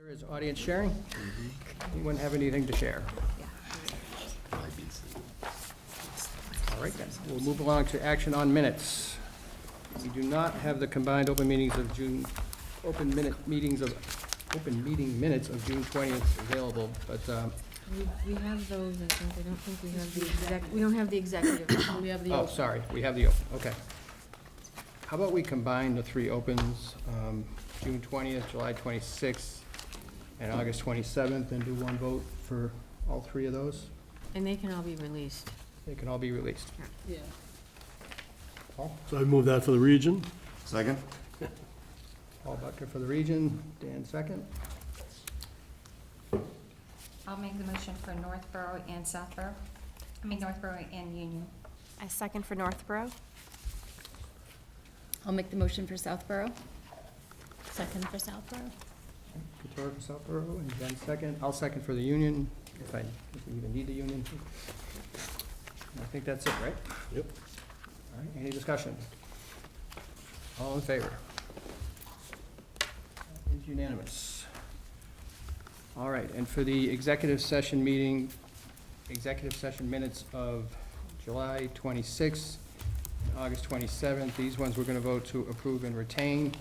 There is audience sharing. Anyone have anything to share? All right, then, we'll move along to action on minutes. We do not have the combined open meeting minutes of June 20th available, but, We have those, I think. I don't think we have we don't have the executive. We have the oh, open. sorry, we have the open, okay. How about we combine the three opens, June 20th, July 26th, and August 27th, and do one vote for all three of those? And they can all be released. They can all be released. Yeah. Paul? So I move that for the region. Second? Paul Buckner for the region, Dan second. I'll make the motion for Northborough and Southborough. I mean, Northborough and Union. I second for Northborough. I'll make the motion for Southborough. Second for Southborough. Couture for Southborough, and Dan second. I'll second for the union, if we even need the union. I think that's it, right? Yep. All right, any discussion? All in favor? That is unanimous. All right, and for the executive session minutes of July 26th, August 27th, these ones we're gonna vote to approve and retain.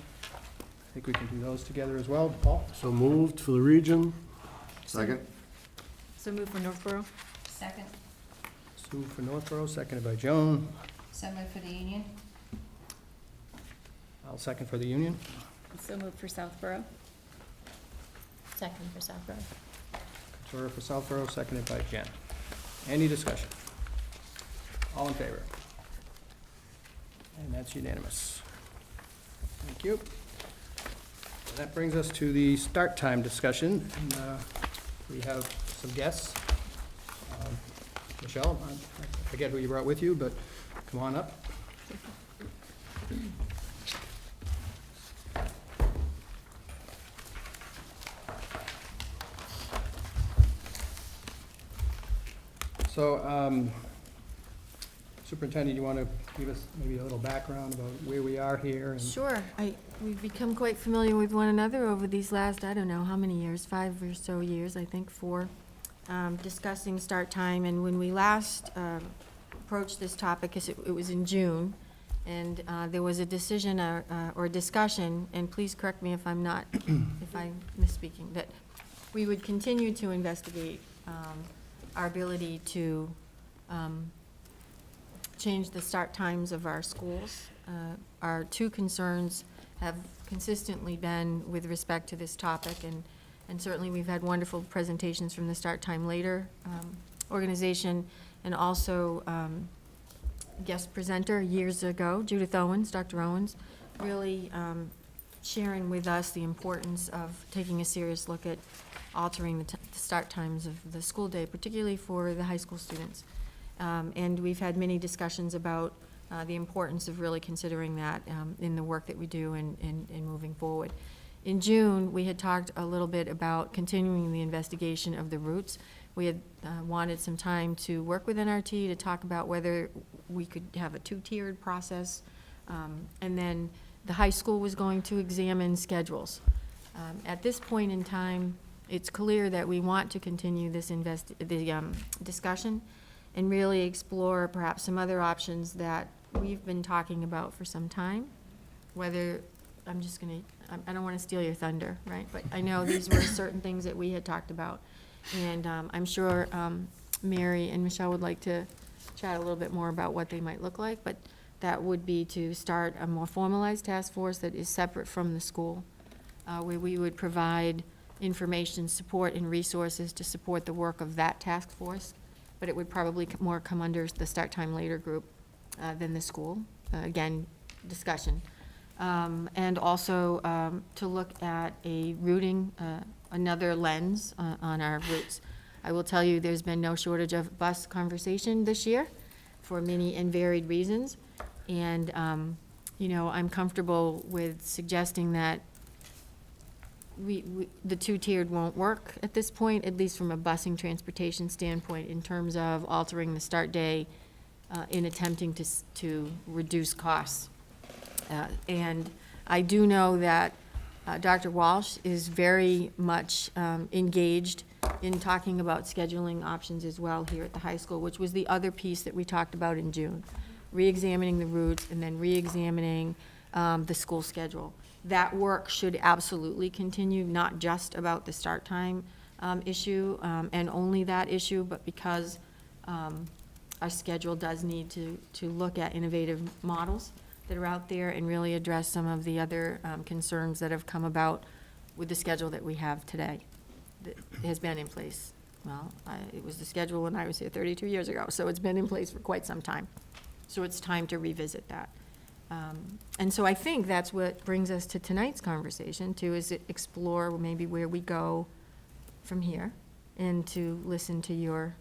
I think we can do those together as well. Paul? So moved for the region. Second? So move for Northborough? Second. Sue for Northborough, seconded by Joan. So move for the Union. I'll second for the union. So moved for Southborough. Second for Southborough. Couture for Southborough, seconded by Jen. Any discussion? All in favor? And that's unanimous. Thank you. And that brings us to the start time discussion. And, we have some guests. Michelle, I forget who you brought with you, but come on up. So, Superintendent, you want to give us maybe a little background about where we are here? And Sure. We've become quite familiar with one another over these last, I don't know, how many years, 5 or so years, I think, 4, discussing start time. And when we last approached this topic, it was in June, and there was a decision or discussion, and please correct me if I'm not, if I'm misspeaking, that we would continue to investigate our ability to change the start times of our schools. Our two concerns have consistently been with respect to this topic, and certainly we've had wonderful presentations from the Start Time Later organization, and also guest presenter years ago, Judith Owens, Dr. Owens, really sharing with us the importance of taking a serious look at altering the start times of the school day, particularly for the high school students. And we've had many discussions about the importance of really considering that in the work that we do and moving forward. In June, we had talked a little bit about continuing the investigation of the routes. We had wanted some time to work with NRT to talk about whether we could have a 2-tiered process. And then the high school was going to examine schedules. At this point in time, it's clear that we want to continue this discussion and really explore perhaps some other options that we've been talking about for some time. Whether, I don't want to steal your thunder, right? But I know these were certain things that we had talked about. And I'm sure Mary and Michelle would like to chat a little bit more about what they might look like. But that would be to start a more formalized task force that is separate from the school, where we would provide information, support, and resources to support the work of that task force. But it would probably more come under the Start Time Later group than the school. Again, discussion. And also to look at a routing, another lens on our routes. I will tell you, there's been no shortage of bus conversation this year for many and varied reasons. And, I'm comfortable with suggesting that the 2-tiered won't work at this point, at least from a busing transportation standpoint, in terms of altering the start day in attempting to reduce costs. And I do know that Dr. Walsh is very much engaged in talking about scheduling options as well here at the high school, which was the other piece that we talked about in June. Re-examining the routes and then re-examining the school schedule. That work should absolutely continue, not just about the start time issue and only that issue, but because our schedule does need to look at innovative models that are out there and really address some of the other concerns that have come about with the schedule that we have today, that has been in place. Well, it was the schedule when I was here 32 years ago, so it's been in place for quite some time. So it's time to revisit that. And so I think that's what brings us to tonight's conversation, too, is to explore maybe where we go from here and to listen to your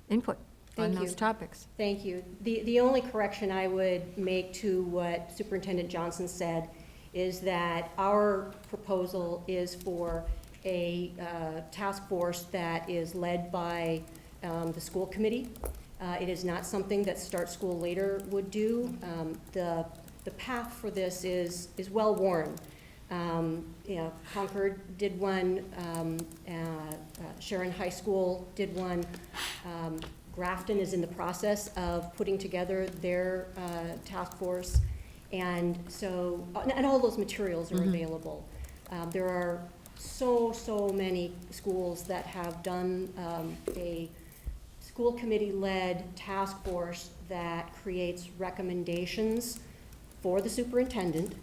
input on Thank those you. topics. Thank you. The only correction I would make to what Superintendent Johnson said is that our proposal is for a task force that is led by the school committee. It is not something that Start School Later would do. The path for this is well-worn. You know, Concord did one, Sharon High School did one. Grafton is in the process of putting together their task force. And so, and all those materials are available. There are so many schools that have done a school committee-led task force that creates recommendations for the superintendent.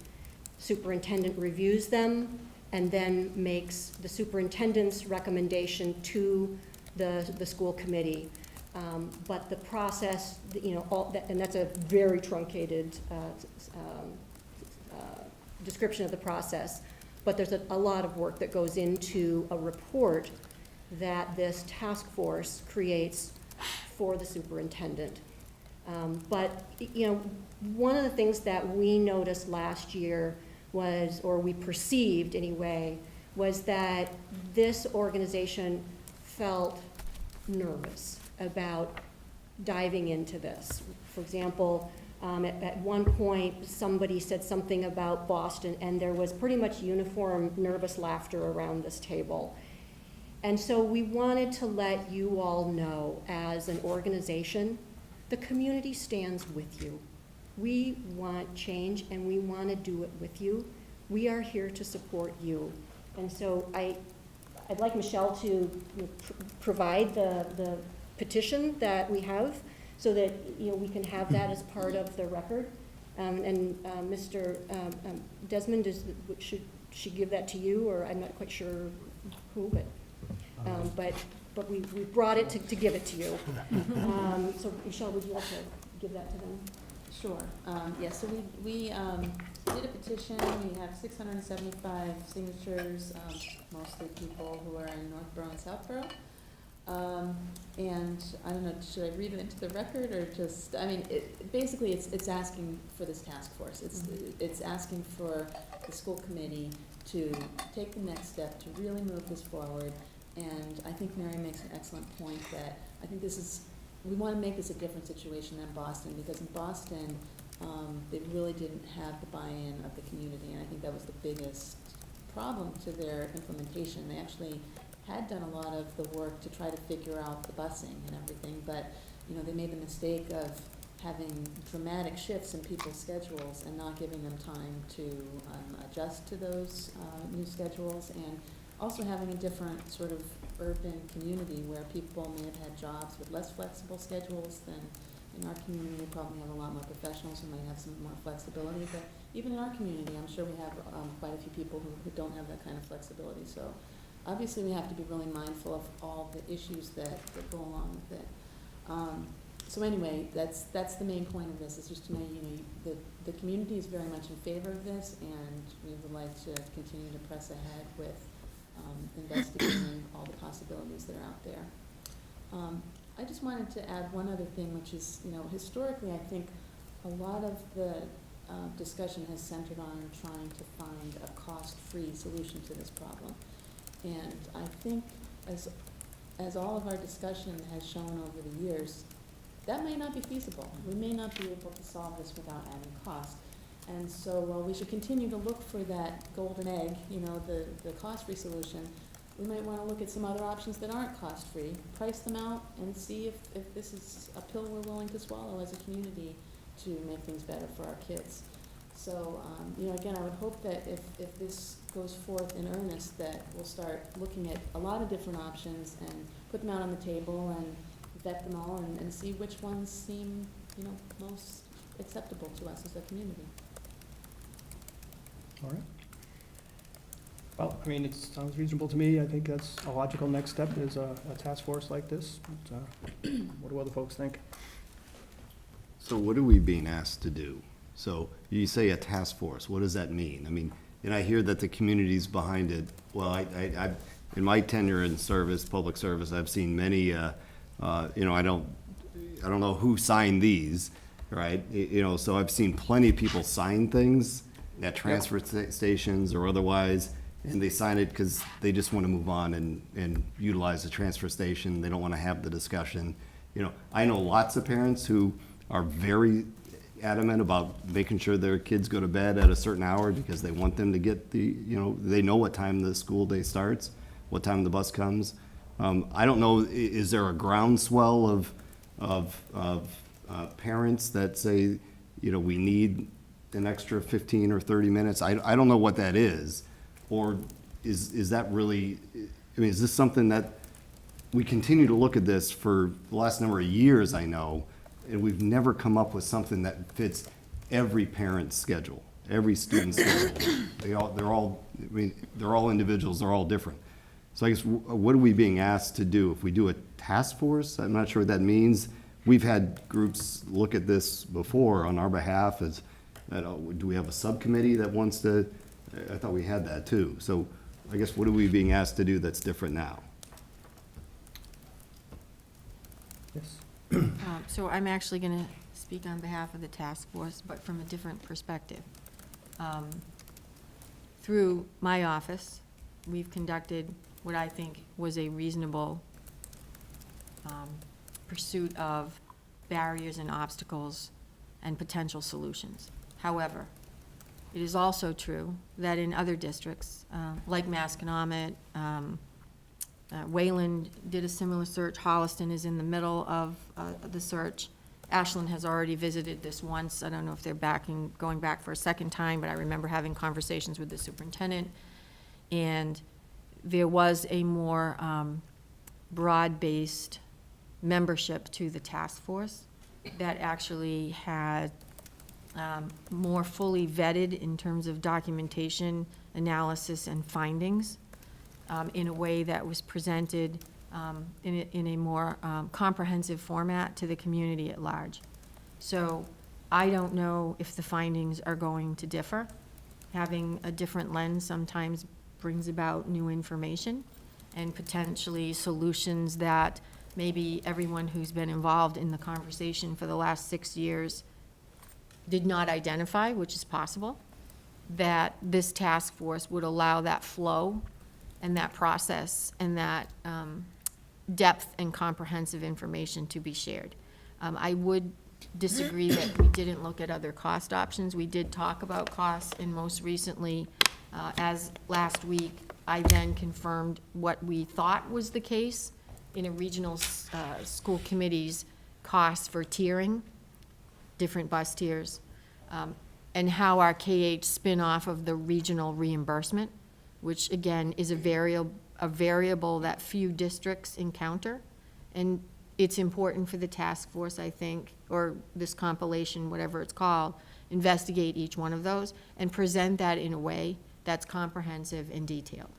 Superintendent reviews them and then makes the superintendent's recommendation to the school committee. But the process, you know, all that, and that's a very truncated description of the process. But there's a lot of work that goes into a report that this task force creates for the superintendent. But, you know, one of the things that we noticed last year was, or we perceived anyway, was that this organization felt nervous about diving into this. For example, at one point, somebody said something about Boston, and there was pretty much uniform nervous laughter around this table. And so we wanted to let you all know, as an organization, the community stands with you. We want change, and we want to do it with you. We are here to support you. And so I'd like Michelle to provide the petition that we have, so that, you know, we can have that as part of the record. And Mr. Desmond, should she give that to you, or I'm not quite sure who, but we brought it to give it to you. So Michelle, would you like to give that to them? Sure. Yes, so we did a petition. We have 675 signatures, mostly people who are in Northborough and Southborough. And I don't know, should I read it into the record or just, I mean, basically it's asking for this task force. It's asking for the school committee to take the next step to really move this forward. And I think Mary makes an excellent point that I think we want to make this a different situation than Boston, because in Boston, they really didn't have the buy-in of the community, and I think that was the biggest problem to their implementation. They actually had done a lot of the work to try to figure out the busing and everything, but, you know, they made the mistake of having dramatic shifts in people's schedules and not giving them time to adjust to those new schedules, and also having a different sort of urban community where people may have had jobs with less flexible schedules than in our community. We probably have a lot more professionals who might have some more flexibility, but even in our community, I'm sure we have quite a few people who don't have that kind of flexibility. So obviously we have to be really mindful of all the issues that go along with it. So anyway, that's the main point of this, is just to know, you know, the community is very much in favor of this, and we would like to continue to press ahead with investigating all the possibilities that are out there. I just wanted to add one other thing, which is, you know, historically, I think a lot of the discussion has centered on trying to find a cost-free solution to this problem. And I think as all of our discussion has shown over the years, that may not be feasible. We may not be able to solve this without adding cost. And so while we should continue to look for that golden egg, you know, the cost-free solution, we might want to look at some other options that aren't cost-free, price them out, and see if this is a pill we're willing to swallow as a community to make things better for our kids. So, you know, again, I would hope that if this goes forth in earnest, that we'll start looking at a lot of different options and put them out on the table and vet them all and see which ones seem, you know, most acceptable to us as a community. All right. Well, I mean, it sounds reasonable to me. I think that's a logical next step is a task force like this. But, what do other folks think? So what are we being asked to do? So you say a task force, what does that mean? I mean, and I hear that the community's behind it. Well, I in my tenure in service, public service, I've seen many, you know, I don't know who signed these, right? You know, so I've seen plenty of people sign things at transfer stations or otherwise, and they sign it because they just want to move on and utilize the transfer station. They don't want to have the discussion. You know, I know lots of parents who are very adamant about making sure their kids go to bed at a certain hour because they want them to get the, you know, they know what time the school day starts, what time the bus comes. I don't know, is there a groundswell of parents that say, you know, we need an extra 15 or 30 minutes? I don't know what that is. Or is that really, I mean, is this something that we continue to look at this for the last number of years, I know, and we've never come up with something that fits every parent's schedule, every student's schedule. They're all individuals, they're all different. So I guess, what are we being asked to do? If we do a task force, I'm not sure what that means. We've had groups look at this before on our behalf. Do we have a subcommittee that wants to, I thought we had that too. So I guess, what are we being asked to do that's different now? Yes. So I'm actually going to speak on behalf of the task force, but from a different perspective. Through my office, we've conducted what I think was a reasonable pursuit of barriers and obstacles and potential solutions. However, it is also true that in other districts, like Masconomet, Wayland did a similar search. Holliston is in the middle of the search. Ashland has already visited this once. I don't know if they're going back for a second time, but I remember having conversations with the superintendent. And there was a more broad-based membership to the task force that actually had more fully vetted in terms of documentation, analysis, and findings in a way that was presented in a more comprehensive format to the community at large. So I don't know if the findings are going to differ. Having a different lens sometimes brings about new information and potentially solutions that maybe everyone who's been involved in the conversation for the last 6 years did not identify, which is possible, that this task force would allow that flow and that process and that depth and comprehensive information to be shared. I would disagree that we didn't look at other cost options. We did talk about costs, and most recently, as last week, I then confirmed what we thought was the case in a regional school committee's costs for tiering, different bus tiers, and how our KH spin off of the regional reimbursement, which again is a variable that few districts encounter. And it's important for the task force, I think, or this compilation, whatever it's called, investigate each one of those and present that in a way that's comprehensive and detailed.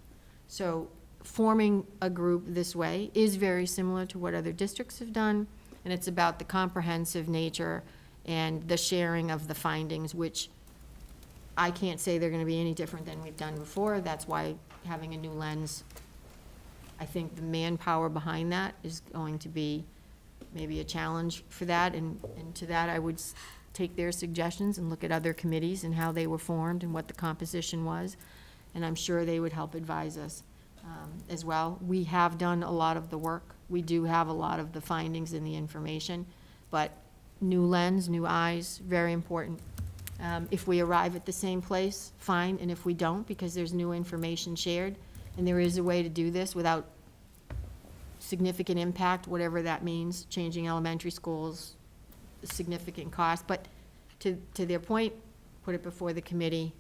So forming a group this way is very similar to what other districts have done, and it's about the comprehensive nature and the sharing of the findings, which I can't say they're gonna be any different than we've done before. That's why having a new lens, I think the manpower behind that is going to be maybe a challenge for that, and to that I would take their suggestions and look at other committees and how they were formed and what the composition was, and I'm sure they would help advise us as well. We have done a lot of the work. We do have a lot of the findings and the information, but new lens, new eyes, very important If we arrive at the same place, fine, and if we don't, because there's new information shared, and there is a way to do this without significant impact, whatever that means, changing elementary schools, significant cost, but to their point, put it before the committee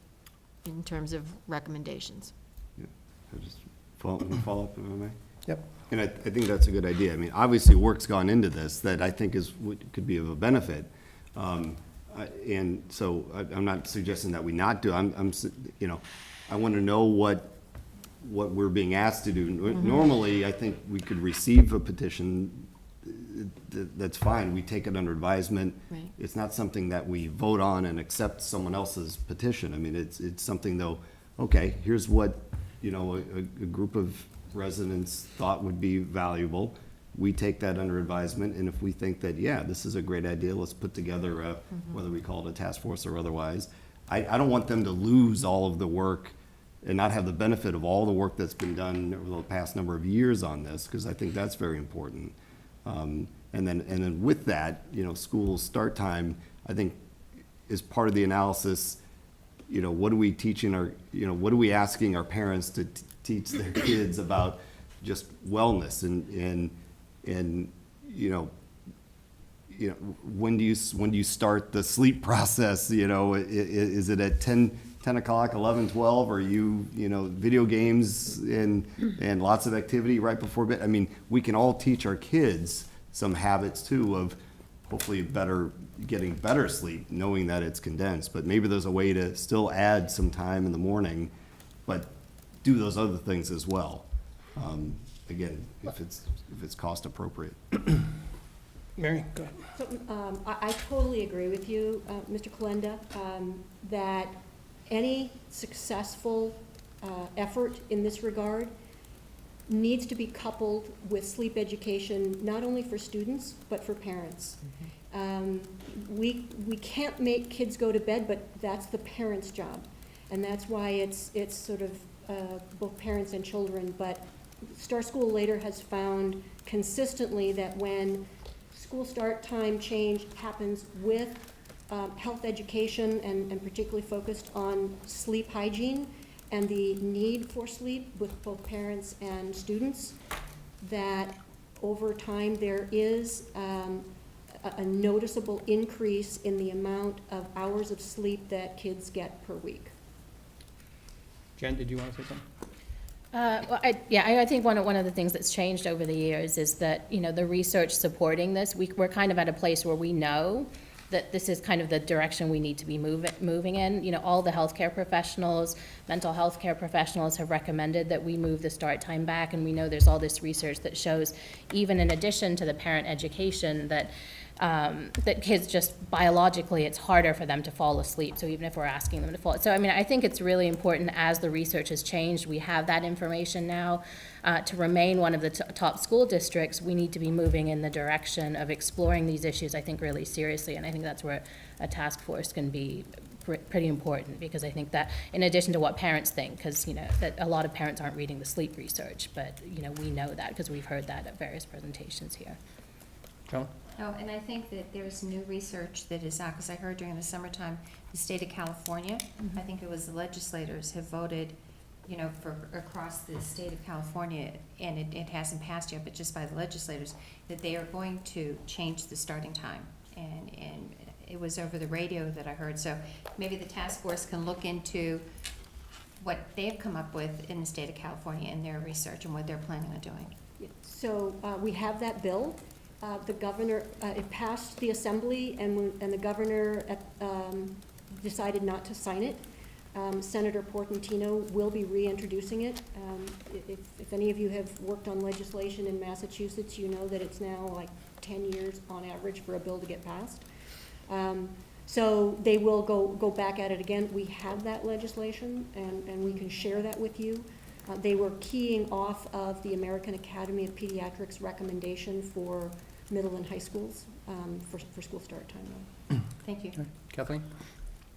in terms of recommendations. I just follow up, if I may? Yep. And I think that's a good idea. I mean, obviously, work's gone into this that I think could be of a benefit. And so I'm not suggesting that we not do, I want to know what we're being asked to do. Normally, I think we could receive a petition, that's fine, we take it under advisement. Right. It's not something that we vote on and accept someone else's petition. I mean, it's something though, okay, here's what, a group of residents thought would be valuable. We take that under advisement, and if we think that, yeah, this is a great idea, let's put together a, whether we call it a task force or otherwise. I don't want them to lose all of the work and not have the benefit of all the work that's been done over the past number of years on this, because I think that's very important. And then with that, school start time, I think, is part of the analysis. What are we teaching what are we asking our parents to teach their kids about just wellness and when do you start the sleep process? Is it at 10 o'clock, 11, 12? Or video games and lots of activity right before bed? I mean, we can all teach our kids some habits too of hopefully getting better sleep, knowing that it's condensed. But maybe there's a way to still add some time in the morning, but do those other things as well. Again, if it's cost appropriate. Mary, go ahead. So, I totally agree with you, Mr. Kalenda, that any successful effort in this regard needs to be coupled with sleep education, not only for students, but for parents. We can't make kids go to bed, but that's the parents' job. And that's why it's sort of both parents and children. But Start School Later has found consistently that when school start time change happens with health education and particularly focused on sleep hygiene and the need for sleep with both parents and students, that over time there is a noticeable increase in the amount of hours of sleep that kids get per week. Jen, did you want to say something? I think one of the things that's changed over the years is that, the research supporting this, we're kind of at a place where we know that this is kind of the direction we need to be moving in. All the healthcare professionals, mental health care professionals have recommended that we move the start time back, and we know there's all this research that shows, even in addition to the parent education, that kids just biologically, it's harder for them to fall asleep. So even if we're asking them to fall, so I think it's really important, as the research has changed, we have that information now. To remain one of the top school districts, we need to be moving in the direction of exploring these issues, I think, really seriously. And I think that's where a task force can be pretty important, because I think that, in addition to what parents think, because that a lot of parents aren't reading the sleep research, but we know that because we've heard that at various presentations here. John? Oh, and I think that there's new research that is out, because I heard during the summertime, the state of California, I think it was the legislators have voted, for across the state of California, and it hasn't passed yet, but just by the legislators, that they are going to change the starting time. And it was over the radio that I heard, so maybe the task force can look into what they've come up with in the state of California in their research and what they're planning on doing. So we have that bill. The governor, it passed the assembly, and the governor decided not to sign it. Senator Portantino will be reintroducing it. If any of you have worked on legislation in Massachusetts, you know that it's now like 10 years on average for a bill to get passed. So they will go back at it again. We have that legislation, and we can share that with you. They were keying off of the American Academy of Pediatrics recommendation for middle and high schools for school start time. Thank you. Kathleen?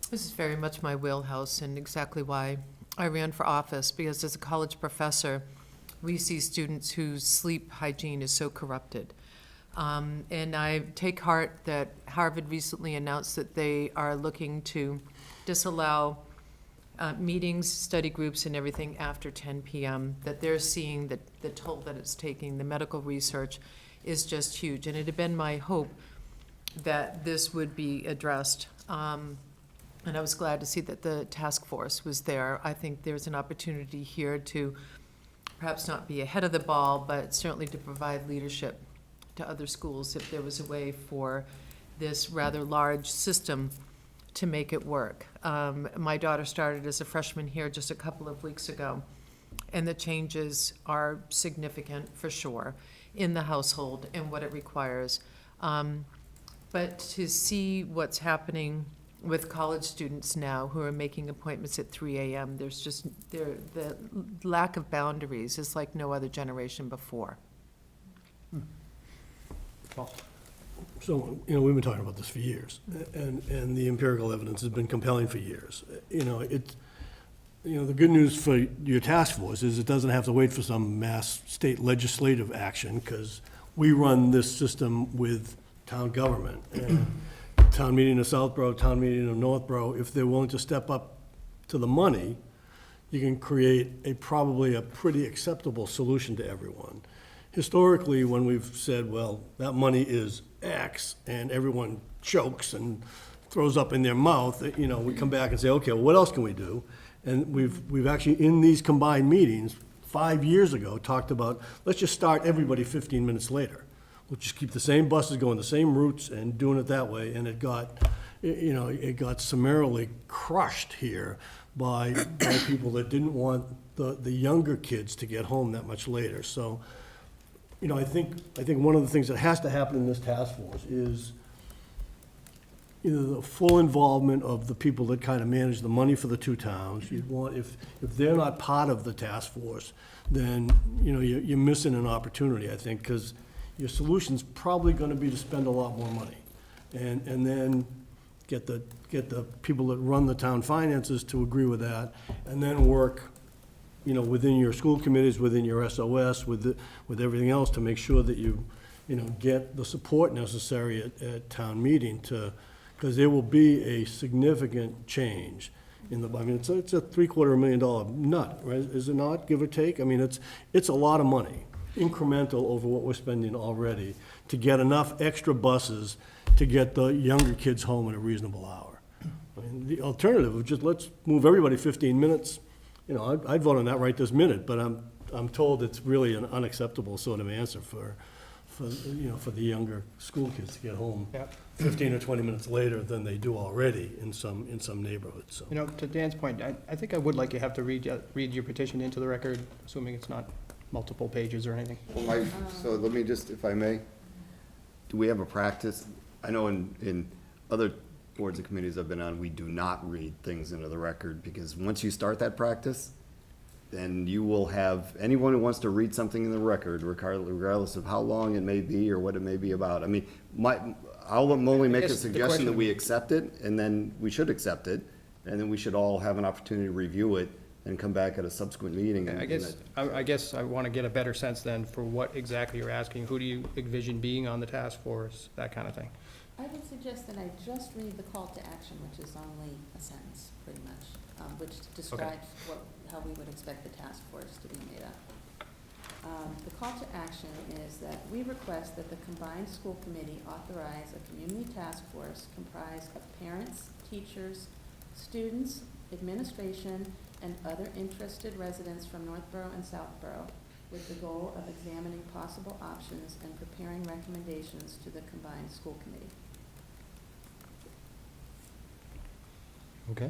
This is very much my wheelhouse, and exactly why I ran for office, because as a college professor, we see students whose sleep hygiene is so corrupted. And I take heart that Harvard recently announced that they are looking to disallow meetings, study groups, and everything after 10 PM, that they're seeing that the toll that it's taking, the medical research is just huge. And it had been my hope that this would be addressed. And I was glad to see that the task force was there. I think there's an opportunity here to perhaps not be ahead of the ball, but certainly to provide leadership to other schools if there was a way for this rather large system to make it work. My daughter started as a freshman here just a couple of weeks ago, and the changes are significant for sure in the household and what it requires. But to see what's happening with college students now who are making appointments at 3 AM, there's just, the lack of boundaries is like no other generation before. Paul? So, we've been talking about this for years, and the empirical evidence has been compelling for years. The good news for your task force is it doesn't have to wait for some mass state legislative action, because we run this system with town government. And town meeting of Southborough, town meeting of Northborough, if they're willing to step up to the money, you can create probably a pretty acceptable solution to everyone. Historically, when we've said, well, that money is X, and everyone chokes and throws up in their mouth, we come back and say, okay, well, what else can we do? And we've actually, in these combined meetings, 5 years ago, talked about, let's just start everybody 15 minutes later. We'll just keep the same buses going the same routes and doing it that way, and it got summarily crushed here by people that didn't want the younger kids to get home that much later. So, I think one of the things that has to happen in this task force is the full involvement of the people that kind of manage the money for the two towns. You'd want, if they're not part of the task force, then, you're missing an opportunity, I think, because your solution's probably gonna be to spend a lot more money. And then get the people that run the town finances to agree with that, and then work, within your school committees, within your SOS, with everything else, to make sure that you get the support necessary at town meeting because there will be a significant change in it's a $750,000 nut, right? Is it not, give or take? It's a lot of money, incremental over what we're spending already, to get enough extra buses to get the younger kids home in a reasonable hour. The alternative of just, let's move everybody 15 minutes, I'd vote on that right this minute, but I'm told it's really an unacceptable sort of answer for the younger school kids to get home Yep. 15 or 20 minutes later than they do already in some neighborhoods, so. To Dan's point, I think I would like you have to read your petition into the record, assuming it's not multiple pages or anything. Well, so let me just, if I may, do we have a practice? I know in other boards and committees I've been on, we do not read things into the record, because once you start that practice, then you will have, anyone who wants to read something in the record, regardless of how long it may be or what it may be about. I'll only make a guess the suggestion question- that we accept it, and then we should accept it, and then we should all have an opportunity to review it and come back at a subsequent meeting. I guess I want to get a better sense then for what exactly you're asking. Who do you envision being on the task force, that kind of thing? I would suggest that I just read the call to action, which is only a sentence, pretty much, which describes how we would expect the task force to be made up. The call to action is that we request that the combined school committee authorize a community task force comprised of parents, teachers, students, administration, and other interested residents from Northborough and Southborough, with the goal of examining possible options and preparing recommendations to the combined school committee. Okay.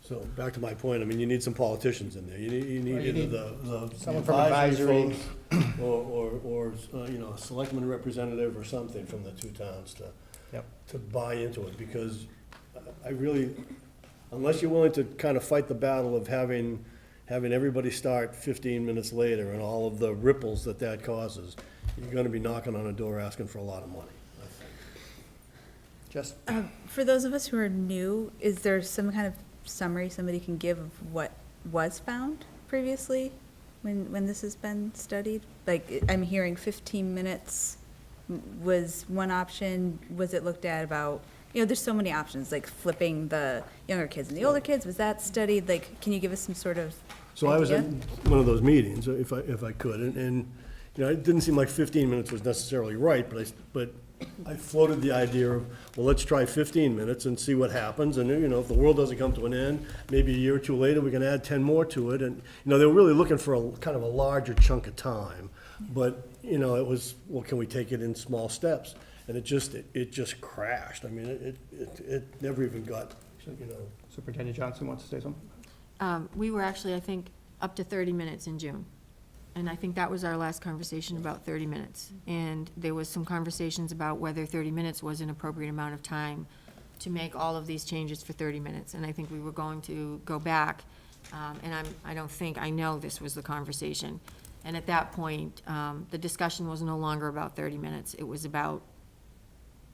So back to my point, you need some politicians in there. You need Well, you either need the someone from advisory advisory. folks or a selectman representative or something from the two towns Yep. to buy into it, because I really, unless you're willing to kind of fight the battle of having everybody start 15 minutes later and all of the ripples that causes, you're gonna be knocking on a door asking for a lot of money, I think. Just, For those of us who are new, is there some kind of summary somebody can give of what was found previously when this has been studied? Like, I'm hearing 15 minutes was one option. Was it looked at about there's so many options, like flipping the younger kids and the older kids. Was that studied? Like, can you give us some sort of So I was at idea? one of those meetings, if I could, and, it didn't seem like 15 minutes was necessarily right, but I floated the idea of, well, let's try 15 minutes and see what happens, and, if the world doesn't come to an end, maybe a year or two later, we can add 10 more to it, and, they were really looking for a kind of a larger chunk of time, but, it was, well, can we take it in small steps? And it just crashed. I mean, it never even got, Superintendent Johnson wants to say something? We were actually, I think, up to 30 minutes in June. And I think that was our last conversation, about 30 minutes. And there was some conversations about whether 30 minutes was an appropriate amount of time to make all of these changes for 30 minutes. And I think we were going to go back, and I know this was the conversation. And at that point, the discussion was no longer about 30 minutes. It was about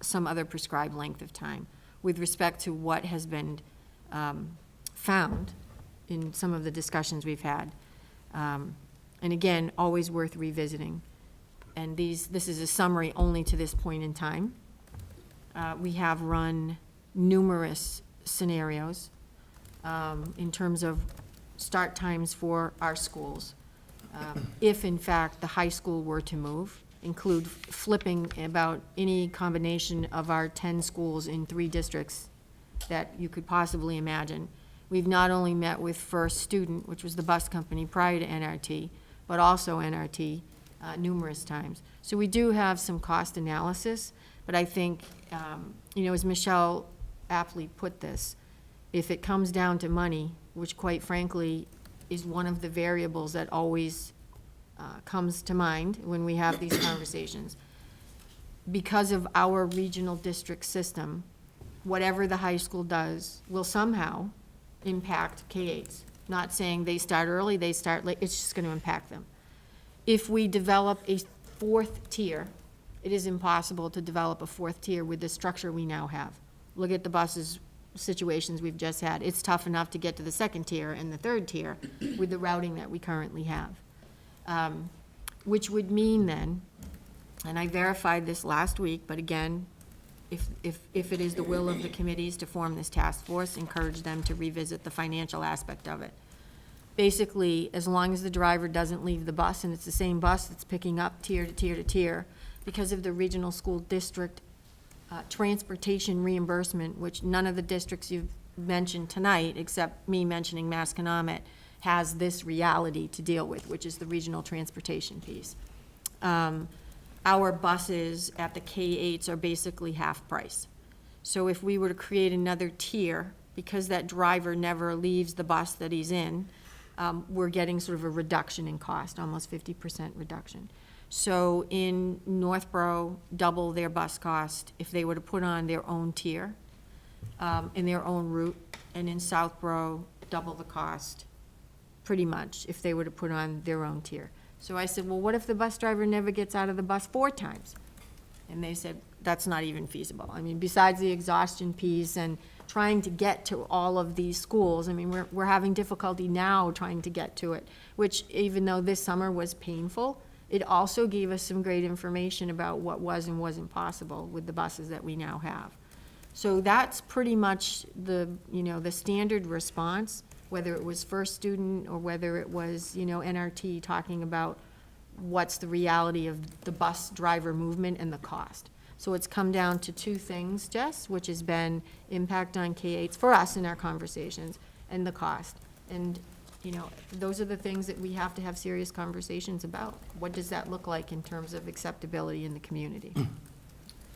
some other prescribed length of time. With respect to what has been found in some of the discussions we've had, and again, always worth revisiting. And this is a summary only to this point in time. We have run numerous scenarios in terms of start times for our schools. If in fact the high school were to move, include flipping about any combination of our 10 schools in 3 districts that you could possibly imagine. We've not only met with First Student, which was the bus company prior to NRT, but also NRT numerous times. So we do have some cost analysis, but I think, as Michelle aptly put this, if it comes down to money, which quite frankly is one of the variables that always comes to mind when we have these conversations. Because of our regional district system, whatever the high school does will somehow impact K-8s. Not saying they start early, they start late, it's just gonna impact them. If we develop a 4th tier, it is impossible to develop a 4th tier with the structure we now have. Look at the buses situations we've just had. It's tough enough to get to the 2nd tier and the 3rd tier with the routing that we currently have. Which would mean then, and I verified this last week, but again, if it is the will of the committees to form this task force, encourage them to revisit the financial aspect of it. Basically, as long as the driver doesn't leave the bus, and it's the same bus that's picking up tier to tier to tier, because of the regional school district transportation reimbursement, which none of the districts you've mentioned tonight, except me mentioning Masconomet, has this reality to deal with, which is the regional transportation piece. Our buses at the K-8s are basically half price. So if we were to create another tier, because that driver never leaves the bus that he's in, we're getting sort of a reduction in cost, almost 50% reduction. So in Northborough, double their bus cost if they were to put on their own tier in their own route, and in Southborough, double the cost, pretty much, if they were to put on their own tier. So I said, well, what if the bus driver never gets out of the bus 4 times? And they said, that's not even feasible. I mean, besides the exhaustion piece and trying to get to all of these schools, I mean, we're having difficulty now trying to get to it, which even though this summer was painful, it also gave us some great information about what was and wasn't possible with the buses that we now have. So that's pretty much the standard response, whether it was First Student or whether it was, NRT talking about what's the reality of the bus driver movement and the cost. So it's come down to 2 things, Jess, which has been impact on K-8s for us in our conversations and the cost. And, those are the things that we have to have serious conversations about. What does that look like in terms of acceptability in the community?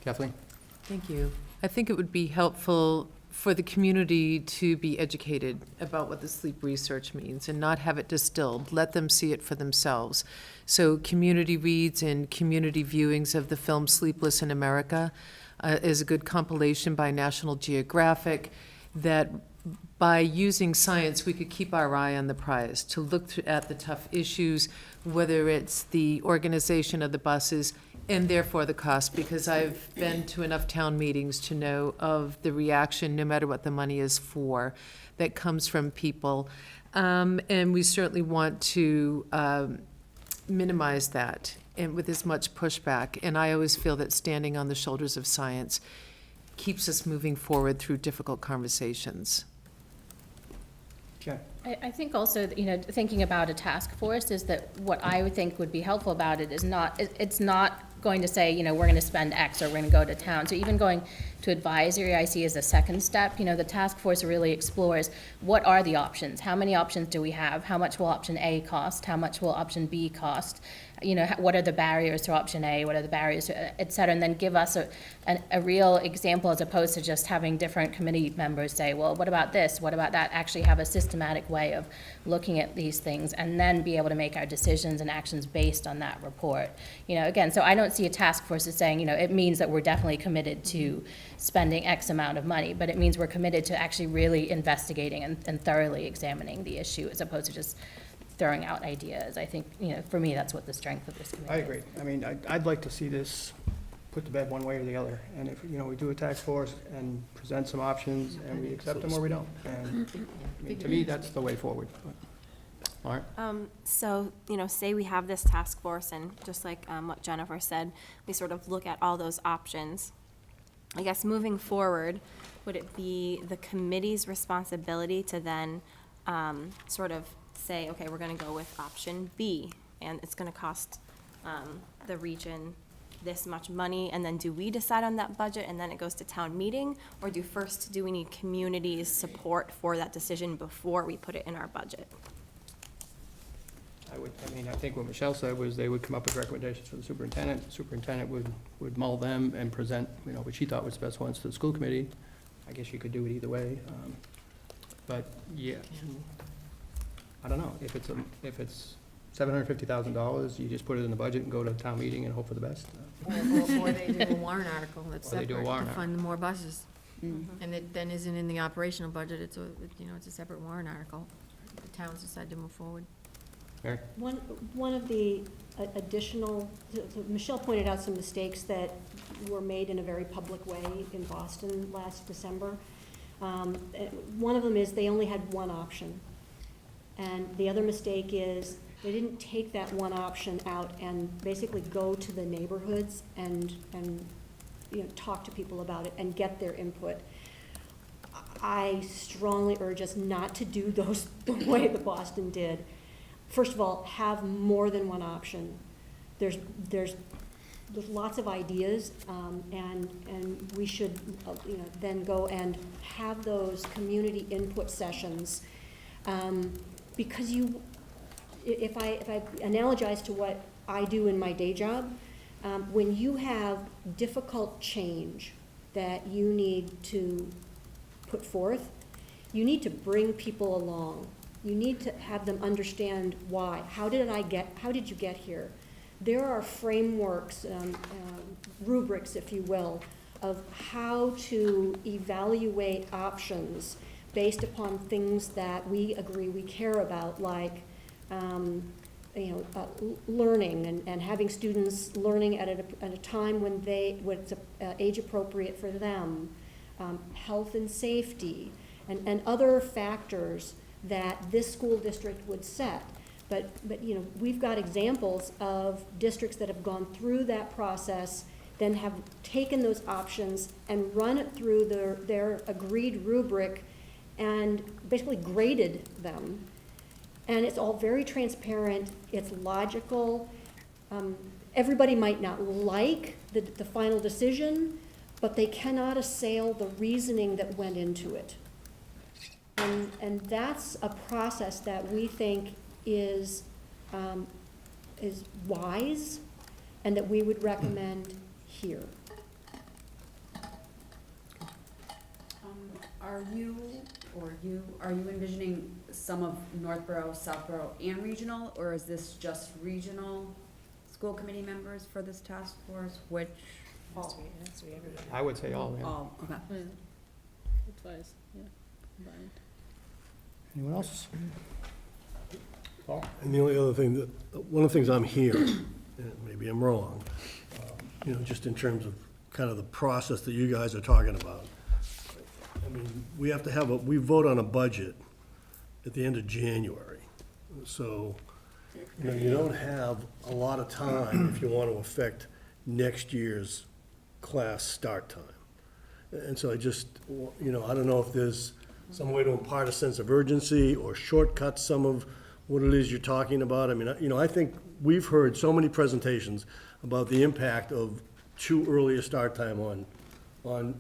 Kathleen? Thank you. I think it would be helpful for the community to be educated about what the sleep research means and not have it distilled. Let them see it for themselves. So community reads and community viewings of the film Sleepless in America is a good compilation by National Geographic that by using science, we could keep our eye on the prize, to look at the tough issues, whether it's the organization of the buses and therefore the cost, because I've been to enough town meetings to know of the reaction, no matter what the money is for, that comes from people. And we certainly want to minimize that and with as much pushback. And I always feel that standing on the shoulders of science, keeps us moving forward through difficult conversations. Jen? I think also, that, you know, thinking about a task force is that what I would think would be helpful about it is not, it's not going to say, you know, we're gonna spend X or we're gonna go to town. So even going to advisory, I see as a second step. You know, the task force really explores what are the options? How many options do we have? How much will option A cost? How much will option B cost? You know, what are the barriers to option A? What are the barriers, et cetera? And then give us a real example as opposed to just having different committee members say, well, what about this? What about that? Actually have a systematic way of looking at these things and then be able to make our decisions and actions based on that report. You know, again, so I don't see a task force as saying, you know, it means that we're definitely committed to spending X amount of money, but it means we're committed to actually really investigating and thoroughly examining the issue as opposed to just throwing out ideas. I think, you know, for me, that's what the strength of this committee is. I agree. I mean, I'd like to see this put to bed one way or the other. And if, you know, we do a task force and present some options, and we accept them or we don't. And, I mean, to me, that's the way forward. Lauren? So, you know, say we have this task force, and just like what Jennifer said, we sort of look at all those options. I guess moving forward, would it be the committee's responsibility to then sort of say, okay, we're gonna go with option B, and it's gonna cost the region this much money, and then do we decide on that budget and then it goes to town meeting? Or do we need community's support for that decision before we put it in our budget? I think what Michelle said was they would come up with recommendations for the superintendent. The superintendent would mull them and present, you know, what she thought was the best ones to the school committee. I guess you could do it either way. But, yeah, I don't know. If it's $750,000, you just put it in the budget and go to town meeting and hope for the best. Or they do a warrant article that's Or they do a separate to warrant fund more buses. And it then isn't in the operational budget, it's a separate warrant article. The towns decide to move forward. Mary? One of the additional, Michelle pointed out some mistakes that were made in a very public way in Boston last December. One of them is they only had one option. And the other mistake is they didn't take that one option out and basically go to the neighborhoods and you know, talk to people about it and get their input. I strongly urge us not to do those the way the Boston did. First of all, have more than one option. There's lots of ideas, and we should, you know, then go and have those community input sessions. Because if I analogize to what I do in my day job, when you have difficult change that you need to put forth, you need to bring people along. You need to have them understand why. How did you get here? There are frameworks, rubrics, if you will, of how to evaluate options based upon things that we agree we care about, like learning and having students learning at a time when it's age appropriate for them, health and safety, and other factors that this school district would set. But you know, we've got examples of districts that have gone through that process, then have taken those options and run it through their agreed rubric and basically graded them. And it's all very transparent, it's logical. Everybody might not like the final decision, but they cannot assail the reasoning that went into it. And that's a process that we think is wise and that we would recommend here. Are you envisioning some of Northborough, Southborough, and regional, or is this just regional school committee members for this task force? Which? I would say all, yeah. All, okay. Advice, yeah, combined. Anyone else? Paul? And the only other thing, one of the things I'm hearing, and maybe I'm wrong, you know, just in terms of kind of the process that you guys are talking about. I mean, we have to we vote on a budget at the end of January. So, you know, you don't have a lot of time if you want to affect next year's class start time. And so I just, you know, I don't know if there's some way to impart a sense of urgency or shortcut some of what it is you're talking about. I mean, you know, I think we've heard so many presentations about the impact of too early a start time on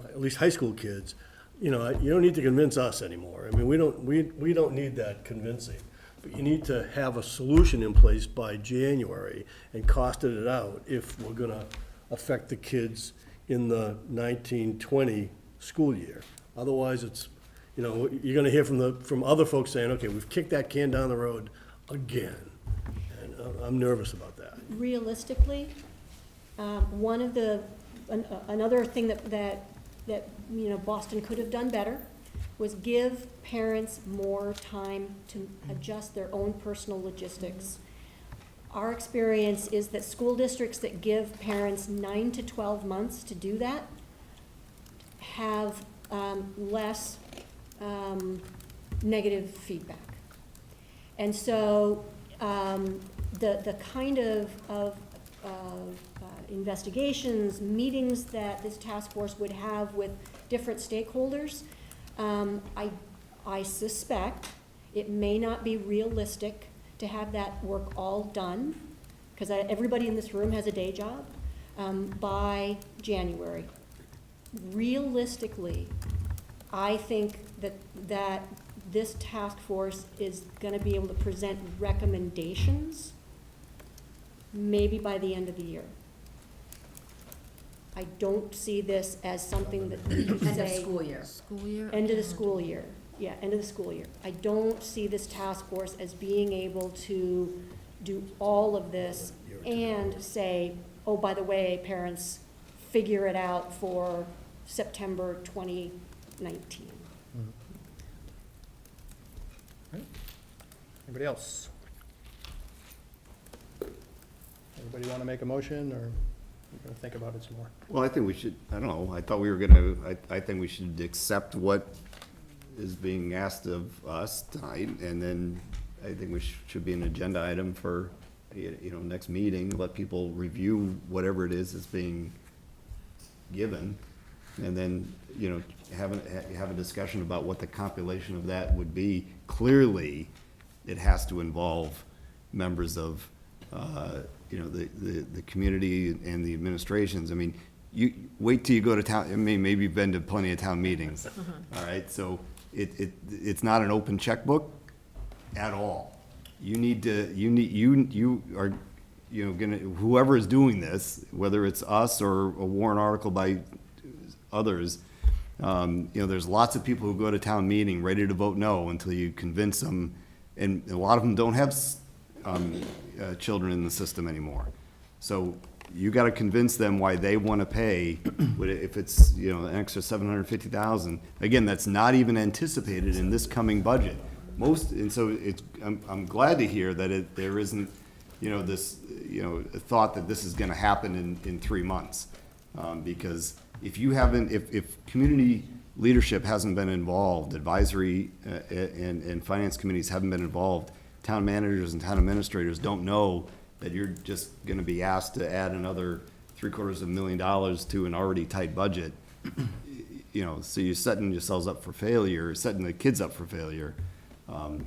at least high school kids. You know, you don't need to convince us anymore. I mean, we don't need that convincing. But you need to have a solution in place by January and costed it out if we're gonna affect the kids in the 1920 school year. Otherwise, it's, you know, you're gonna hear from other folks saying, okay, we've kicked that can down the road again. And I'm nervous about that. Realistically, another thing that, you know, Boston could have done better was give parents more time to adjust their own personal logistics. Our experience is that school districts that give parents 9 to 12 months to do that have less negative feedback. And so the kind of investigations, meetings that this task force would have with different stakeholders, I suspect it may not be realistic to have that work all done, because everybody in this room has a day job, by January. Realistically, I think that this task force is gonna be able to present recommendations maybe by the end of the year. I don't see this as something that you can End of say. school year. School year? End of the school year, yeah, end of the school year. I don't see this task force as being able to do all of this and say, oh, by the way, parents, figure it out for September 2019. Anybody else? Anybody want to make a motion, or we're going to think about it some more? Well, I think we should, I don't know, I thought we were I think we should accept what is being asked of us tonight, and then I think we should be an agenda item for, you know, next meeting, let people review whatever it is that's being given, and then, you know, have a discussion about what the compilation of that would be. Clearly, it has to involve members of, you know, the community and the administrations. I mean, you, wait till you go to town, I mean, maybe you've been to plenty of town meetings, all right? So it's not an open checkbook at all. You need to, you are, you know, gonna, whoever is doing this, whether it's us or a warrant article by others, you know, there's lots of people who go to town meeting ready to vote no until you convince them, and a lot of them don't have children in the system anymore. So you gotta convince them why they wanna pay, if it's, you know, an extra $750,000. Again, that's not even anticipated in this coming budget. And so it's, I'm glad to hear that there isn't, you know, this, you know, thought that this is gonna happen in 3 months. Because if you haven't, if community leadership hasn't been involved, advisory and finance committees haven't been involved, town managers and town administrators don't know that you're just gonna be asked to add another $750,000 to an already tight budget. You know, so you're setting yourselves up for failure, setting the kids up for failure.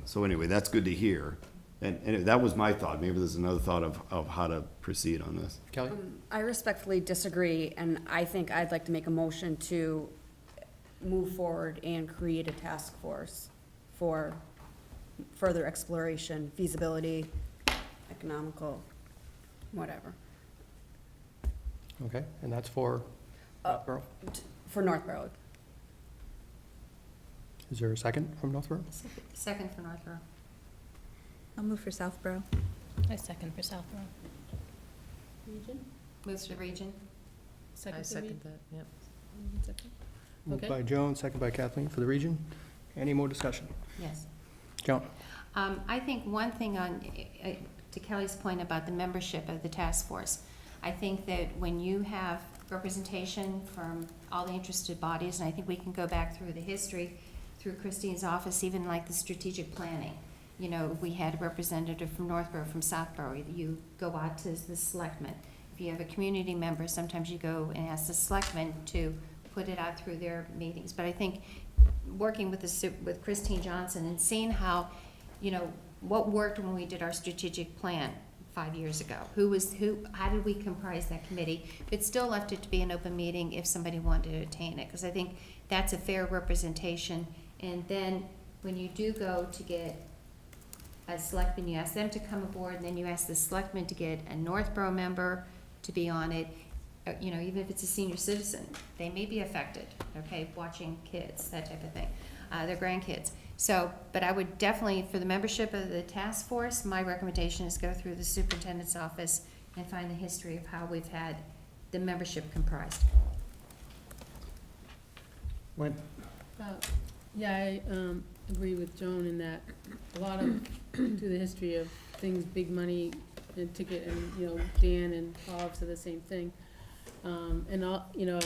So anyway, that's good to hear. And that was my thought. Maybe there's another thought of how to proceed on this. Kelly? I respectfully disagree, and I think I'd like to make a motion to move forward and create a task force for further exploration, feasibility, economical, whatever, Okay, and that's for Northborough? for Northborough. Is there a second from Northborough? Second for Northborough. I'll move for Southborough. I second for Southborough. Moves to the region. I second that, yep. Moved Okay. by Joan, second by Kathleen for the region. Any more discussion? Yes. Joan? I think one thing on, to Kelly's point about the membership of the task force, I think that when you have representation from all the interested bodies, and I think we can go back through the history, through Christine's office, even like the strategic planning. You know, we had a representative from Northborough, from Southborough, you go out to the selectmen. If you have a community member, sometimes you go and ask the selectmen to put it out through their meetings. But I think working with with Christine Johnson and seeing how, you know, what worked when we did our strategic plan 5 years ago. How did we comprise that committee? But still left it to be an open meeting if somebody wanted to attain it, because I think that's a fair representation. And then when you do go to get a selectman, you ask them to come aboard, and then you ask the selectman to get a Northborough member to be on it. You know, even if it's a senior citizen, they may be affected, okay, watching kids, that type of thing, their grandkids. So, but I would definitely, for the membership of the task force, my recommendation is go through the superintendent's office and find the history of how we've had the membership comprised. When, Yeah, I agree with Joan in that a lot of, to the history of things, big money and ticket, and, you know, Dan and Paul have said the same thing. And all, you know,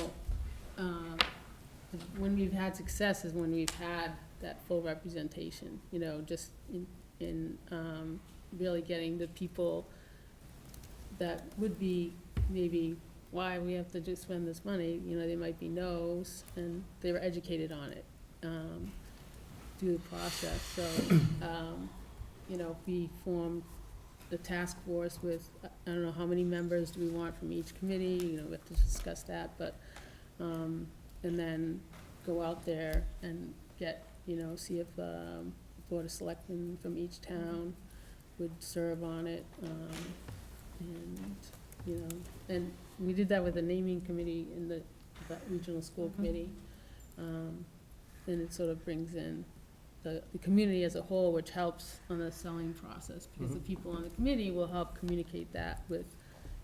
when we've had success is when we've had that full representation, you know, just in really getting the people that would be maybe why we have to just spend this money, you know, they might be no's, and they were educated on it through the process. So, you know, we formed the task force with, I don't know how many members do we want from each committee, you know, we have to discuss that, but, and then go out there and get, you know, see if Board of Selectmen from each town would serve on it, and, you know, and we did that with the naming committee in the regional school committee. And it sort of brings in the community as a whole, which helps on the selling process, because the people on the committee will help communicate that with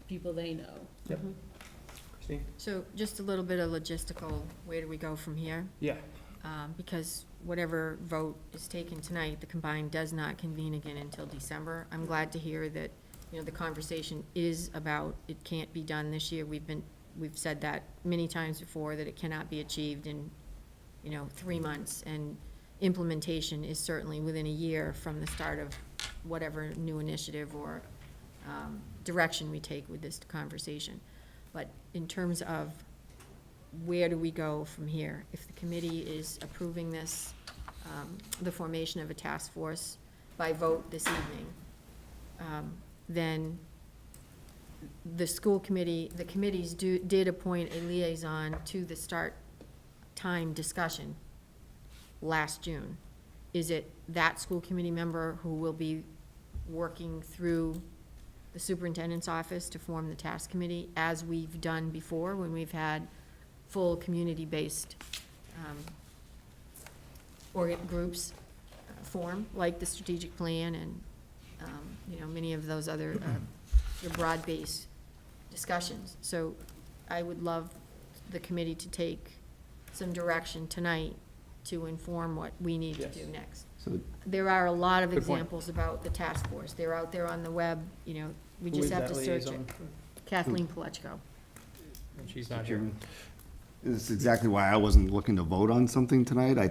people they know. Yep. Christine? So just a little bit of logistical, where do we go from here? Yeah. Because whatever vote is taken tonight, the combined does not convene again until December. I'm glad to hear that, you know, the conversation is about, it can't be done this year. We've said that many times before, that it cannot be achieved in, you know, 3 months, and implementation is certainly within a year from the start of whatever new initiative or direction we take with this conversation. But in terms of where do we go from here? If the committee is approving this, the formation of a task force by vote this evening, then the school committee, the committees did appoint a liaison to the start time discussion last June. Is it that school committee member who will be working through the superintendent's office to form the task committee, as we've done before when we've had full community-based groups form, like the strategic plan and, you know, many of those other broad-based discussions? So I would love the committee to take some direction tonight to inform what we need to Yes. do next. So There are a lot of Good point. examples about the task force. They're out there on the web, you know, we Who just is have that to search it. liaison? Kathleen Pelechko. And she's not here. This is exactly why I wasn't looking to vote on something tonight. I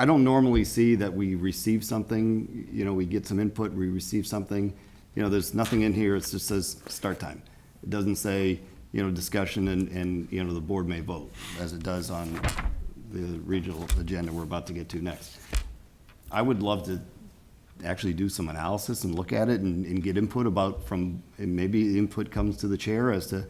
don't normally see that we receive something, you know, we get some input, we receive something. You know, there's nothing in here, it just says start time. It doesn't say, you know, discussion and, you know, the board may vote, as it does on the regional agenda we're about to get to next. I would love to actually do some analysis and look at it and get input about and maybe input comes to the chair as to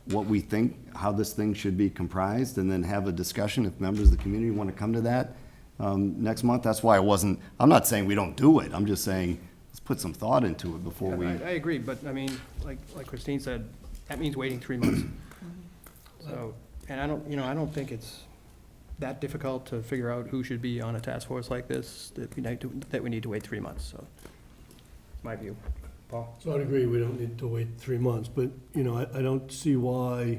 what we think, how this thing should be comprised, and then have a discussion if members of the community want to come to that next month. That's why I'm not saying we don't do it, I'm just saying, let's put some thought into it before Yeah, we. I agree, but I mean, like Christine said, that means waiting 3 months. So, and I don't think it's that difficult to figure out who should be on a task force like this, that we need to wait 3 months, so, my view. Paul? So I'd agree, we don't need to wait 3 months, but, you know, I don't see why,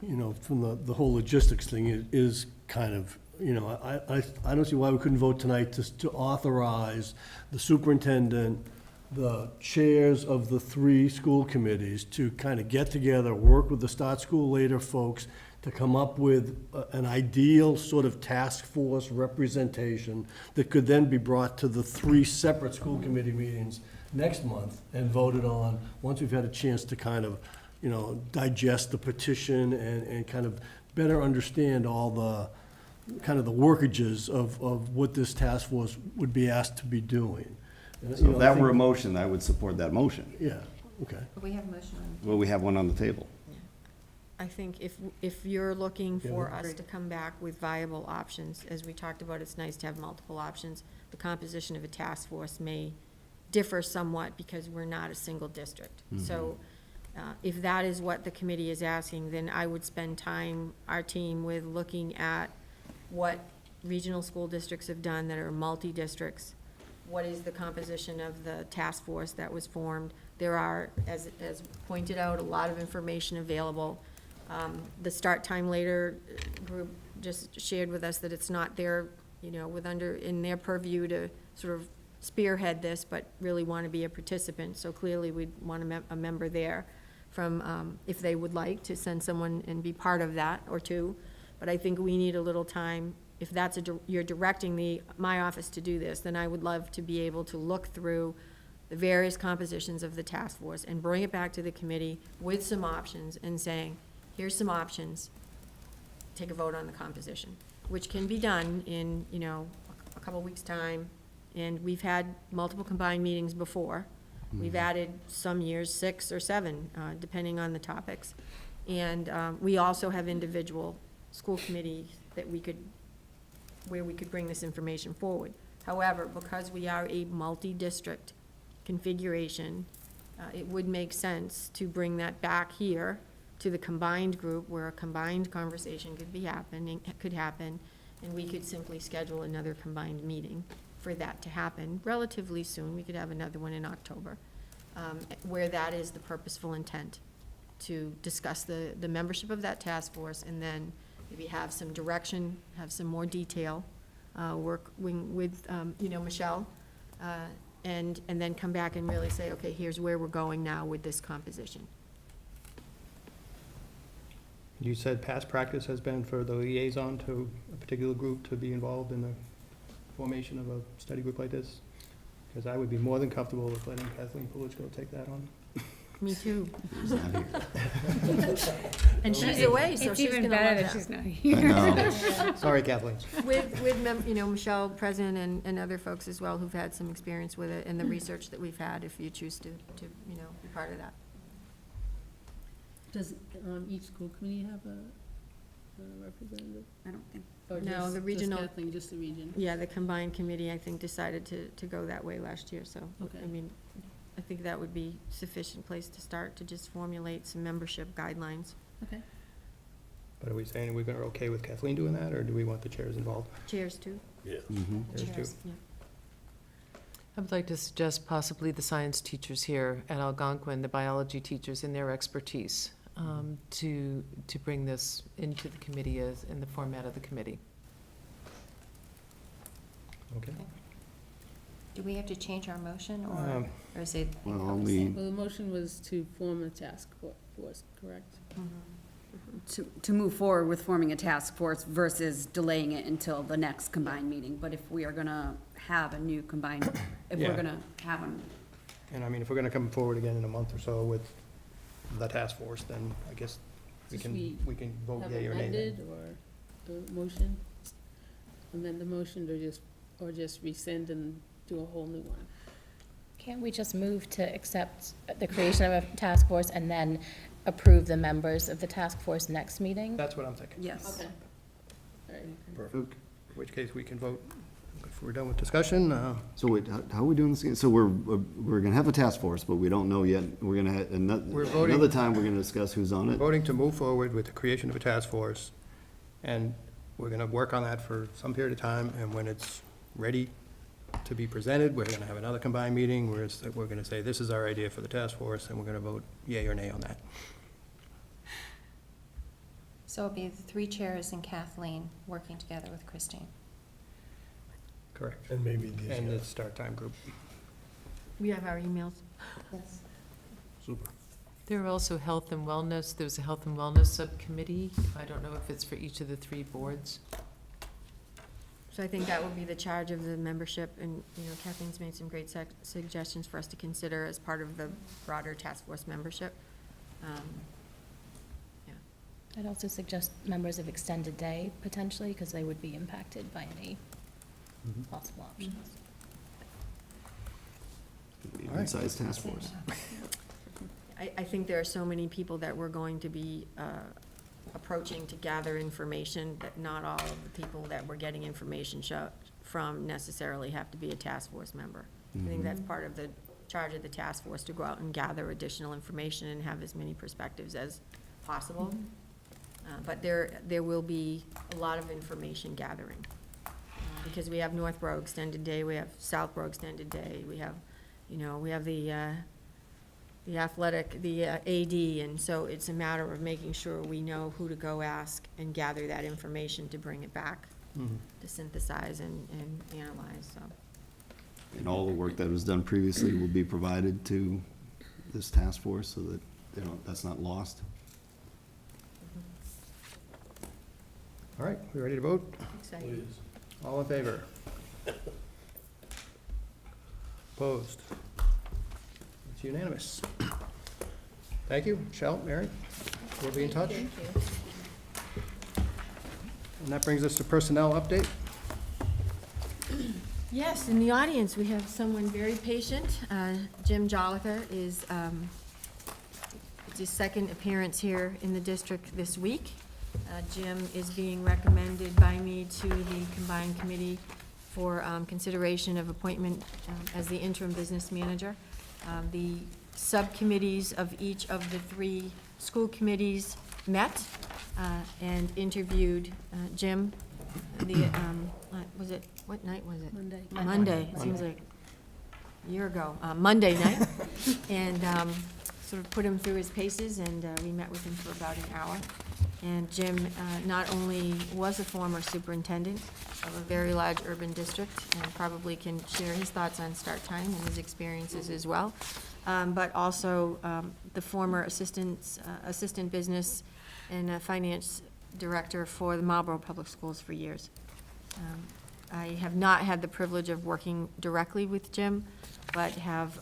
you know, from the whole logistics thing is kind of, you know, I don't see why we couldn't vote tonight to authorize the superintendent, the chairs of the 3 school committees to kind of get together, work with the Start School Later folks to come up with an ideal sort of task force representation that could then be brought to the 3 separate school committee meetings next month and voted on, once we've had a chance to kind of, you know, digest the petition and kind of better understand all the, kind of the workages of what this task force would be asked to be doing. And, So you if know, I that think- were a motion, I would support that motion. Yeah, okay. We have a motion on the Well, we have one on the table. I think if you're looking for Yeah. us to come back with viable options, as we talked about, it's nice to have multiple options. The composition of a task force may differ somewhat because we're not a single district. So, if that is what the committee is asking, then I would spend time, our team, with looking at what regional school districts have done that are multi-districts. What is the composition of the task force that was formed? There are, as pointed out, a lot of information available. The Start Time Later group just shared with us that it's not their, in their purview to sort of spearhead this, but really want to be a participant. So clearly, we'd want a member there from, if they would like, to send someone and be part of that, or two. But I think we need a little time. If that's you're directing my office to do this, then I would love to be able to look through the various compositions of the task force and bring it back to the committee with some options and saying, here's some options, take a vote on the composition, which can be done in, a couple weeks' time. And we've had multiple combined meetings before. We've added some years 6 or 7, depending on the topics. And we also have individual school committees that where we could bring this information forward. However, because we are a multi-district configuration, it would make sense to bring that back here to the combined group, where a combined conversation could happen, and we could simply schedule another combined meeting for that to happen relatively soon. We could have another one in October, where that is the purposeful intent, to discuss the membership of that task force, and then maybe have some direction, have some more detail, work with, Michelle, and then come back and really say, okay, here's where we're going now with this composition. You said past practice has been for the liaison to a particular group to be involved in the formation of a study group like this? Because I would be more than comfortable with letting Kathleen Pilichko take that on. Me too. She's not here. And she's away, so she's gonna love that. she's not I here. know. Sorry, Kathleen. With Michelle present and other folks as well who've had some experience with it, and the research that we've had, if you choose to, be part of that. Does each school committee have a representative? I don't think, Or No, just- the regional- Just Kathleen, just the region? Yeah, the combined committee, I think, decided to go that way last year, so, Okay. I think that would be sufficient place to start, to just formulate some membership guidelines. Okay. But are we saying we're gonna okay with Kathleen doing that, or do we want the chairs involved? Chairs too? Mhm. Chairs too. Yeah. I would like to suggest possibly the science teachers here at Algonquin, the biology teachers and their expertise, to bring this into the committee in the format of the committee. Okay. Do we have to change our motion, Um, or is it? Well, all the we- same? Well, the motion was to form a task force, correct? to move forward with forming a task force versus delaying it until the next combined meeting. But if we are gonna have a new combined, if we're Yeah. gonna have them, And I mean, if we're gonna come forward again in a month or so with the task force, then I guess we Just we can vote Have yea or nay then. amended, or the motion, amend the motion, or just rescind and do a whole new one? Can't we just move to accept the creation of a task force and then approve the members of the task force next meeting? That's what I'm thinking. yes. Okay. All right. Perfect. In which case, we can vote, if we're done with discussion, So wait, how are we doing this again? So we're gonna have a task force, but we don't know yet. We're gonna have, We're voting- another time, we're gonna discuss who's on it. voting to move forward with the creation of a task force, and we're gonna work on that for some period of time, and when it's ready to be presented, we're gonna have another combined meeting, where we're gonna say, this is our idea for the task force, and we're gonna vote yea or nay on that. So it'll be the 3 chairs and Kathleen working together with Christine. Correct. And maybe these, And the start time group. We have our emails. Yes. super. There are also health and wellness, there's a health and wellness subcommittee. I don't know if it's for each of the 3 boards. So I think that would be the charge of the membership, and, Kathleen's made some great suggestions for us to consider as part of the broader task force membership. Yeah. I'd also suggest members of extended day potentially, because they would be impacted by any possible options. Be a All right. good-sized task force. I think there are so many people that we're going to be approaching to gather information, that not all of the people that we're getting information from necessarily have to be a task force member. I think that's part of the charge of the task force, to go out and gather additional information and have as many perspectives as possible. But there will be a lot of information gathering, because we have Northborough Extended Day, we have Southborough Extended Day, we have, we have the athletic, the AD, and so it's a matter of making sure we know who to go ask and gather that information to bring it back, to synthesize and analyze, so. And all the work that was done previously will be provided to this task force so that that's not lost. All right, we ready to vote? Exciting. All in favor? Opposed? It's unanimous. Thank you, Michelle, Mary. We'll be in touch. Thank you. And that brings us to personnel update. Yes, in the audience, we have someone very patient. Jim Joliker is, it's his second appearance here in the district this week. Jim is being recommended by me to the combined committee for consideration of appointment as the interim business manager. The subcommittees of each of the 3 school committees met and interviewed Jim. What night was it? Monday. Monday, it seems like a year ago, Monday night. And sort of put him through his paces, and we met with him for about an hour. And Jim not only was a former superintendent of a very large urban district, and probably can share his thoughts on start time and his experiences as well, but also the former assistant business and finance director for the Marlborough Public Schools for years. I have not had the privilege of working directly with Jim, but have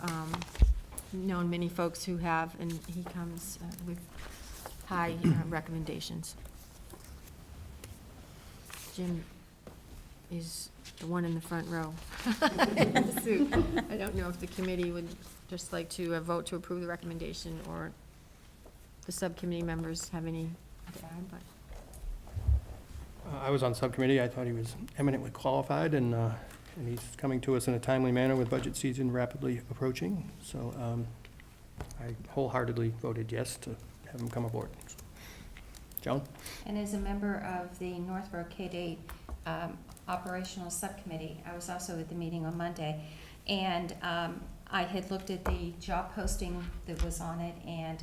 known many folks who have, and he comes with high recommendations. Jim is the one in the front row in the suit. I don't know if the committee would just like to vote to approve the recommendation, or the subcommittee members have any to add, but. I was on subcommittee. I thought he was eminently qualified, and he's coming to us in a timely manner with budget season rapidly approaching. So I wholeheartedly voted yes to have him come aboard. Joan? And as a member of the Northborough K-8 operational subcommittee, I was also at the meeting on Monday, and I had looked at the job posting that was on it, and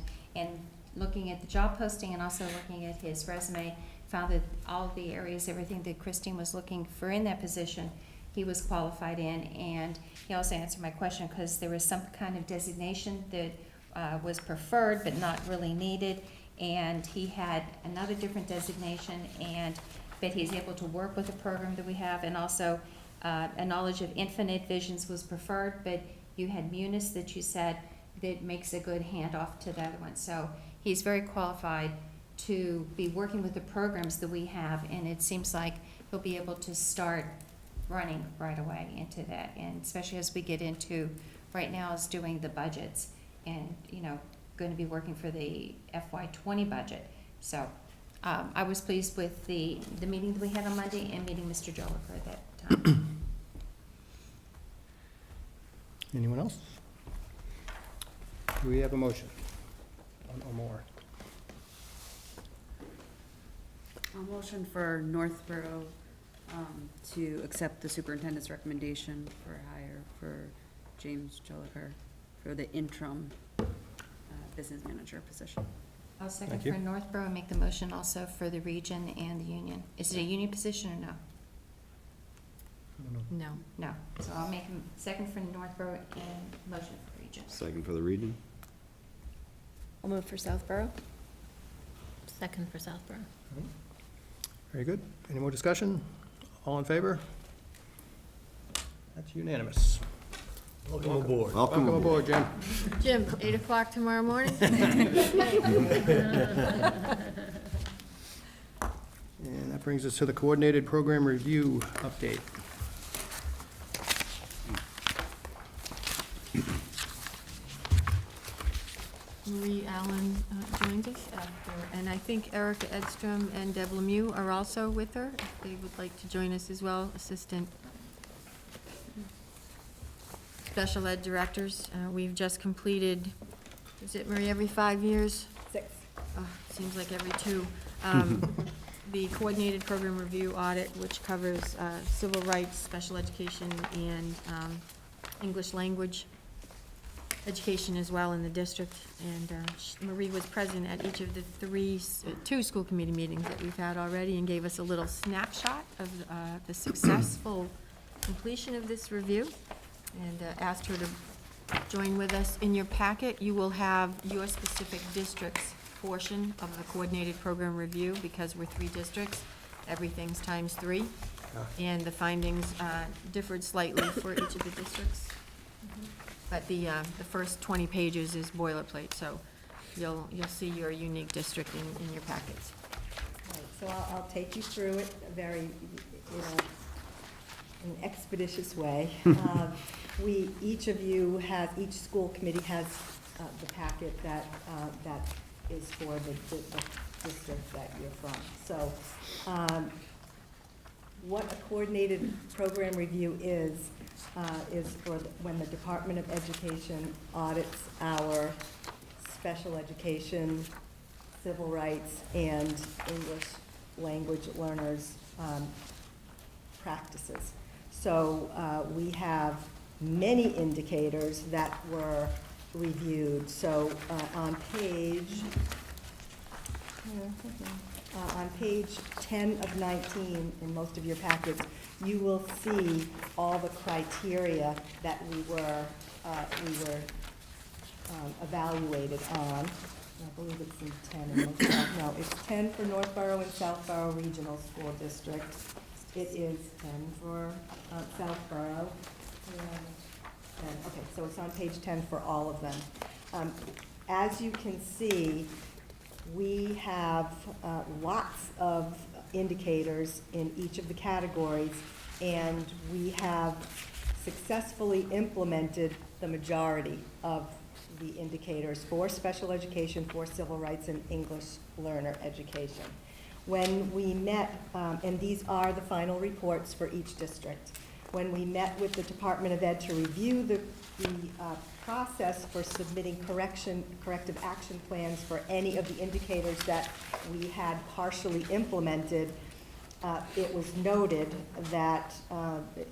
looking at the job posting and also looking at his resume, found that all of the areas, everything that Christine was looking for in that position, he was qualified in. And he also answered my question, because there was some kind of designation that was preferred but not really needed, and he had another different designation, but he's able to work with the program that we have, and also a knowledge of Infinite Visions was preferred, but you had Munis that you said that makes a good handoff to the other one. So he's very qualified to be working with the programs that we have, and it seems like he'll be able to start running right away into that, and especially as we get into, right now is doing the budgets, and, going to be working for the FY20 budget. So I was pleased with the meeting that we had on Monday, and meeting Mr. Joliker at that time. Anyone else? Do we have a motion? One or more? A motion for Northborough to accept the superintendent's recommendation for hire for James Joliker for the interim business manager position. I'll second Thank you. for Northborough, and make the motion also for the region and the union. Is it a union position or no? No. No. So I'll make a second for Northborough and motion for region. Second for the region? I'll move for Southborough. Second for Southborough. Very good. Any more discussion? All in favor? That's unanimous. Welcome aboard. Welcome aboard. Jim. Jim, 8 o'clock tomorrow morning? That brings us to the coordinated program review update. Marie Allen joins us after, and I think Erica Edstrom and Deb Lemieux are also with her. If they would like to join us as well, Assistant Special Ed Directors. We've just completed, is it, Marie, every 5 years? 6. Seems like every 2. The Coordinated Program Review Audit, which covers civil rights, special education, and English language education as well in the district. And Marie was present at each of the 2 school committee meetings that we've had already and gave us a little snapshot of the successful completion of this review, and asked her to join with us. In your packet, you will have your specific district's portion of the coordinated program review, because we're 3 districts, everything's times 3. And the findings differed slightly for each of the districts. But the first 20 pages is boilerplate, so you'll see your unique district in your packets. Right, so I'll take you through it very, an expeditious way. Each school committee has the packet that is for the district that you're from. So, what a coordinated program review is for when the Department of Education audits our special education, civil rights, and English language learners' practices. So we have many indicators that were reviewed. So on page 10 of 19 in most of your packets, you will see all the criteria that we were evaluated on. I believe it's in 10 in most, no, it's 10 for Northborough and Southborough Regional School District. It is 10 for Southborough. Okay, so it's on page 10 for all of them. As you can see, we have lots of indicators in each of the categories, and we have successfully implemented the majority of the indicators for special education, for civil rights, and English learner education. When we met, and these are the final reports for each district, when we met with the Department of Ed to review the process for submitting corrective action plans for any of the indicators that we had partially implemented, it was noted that,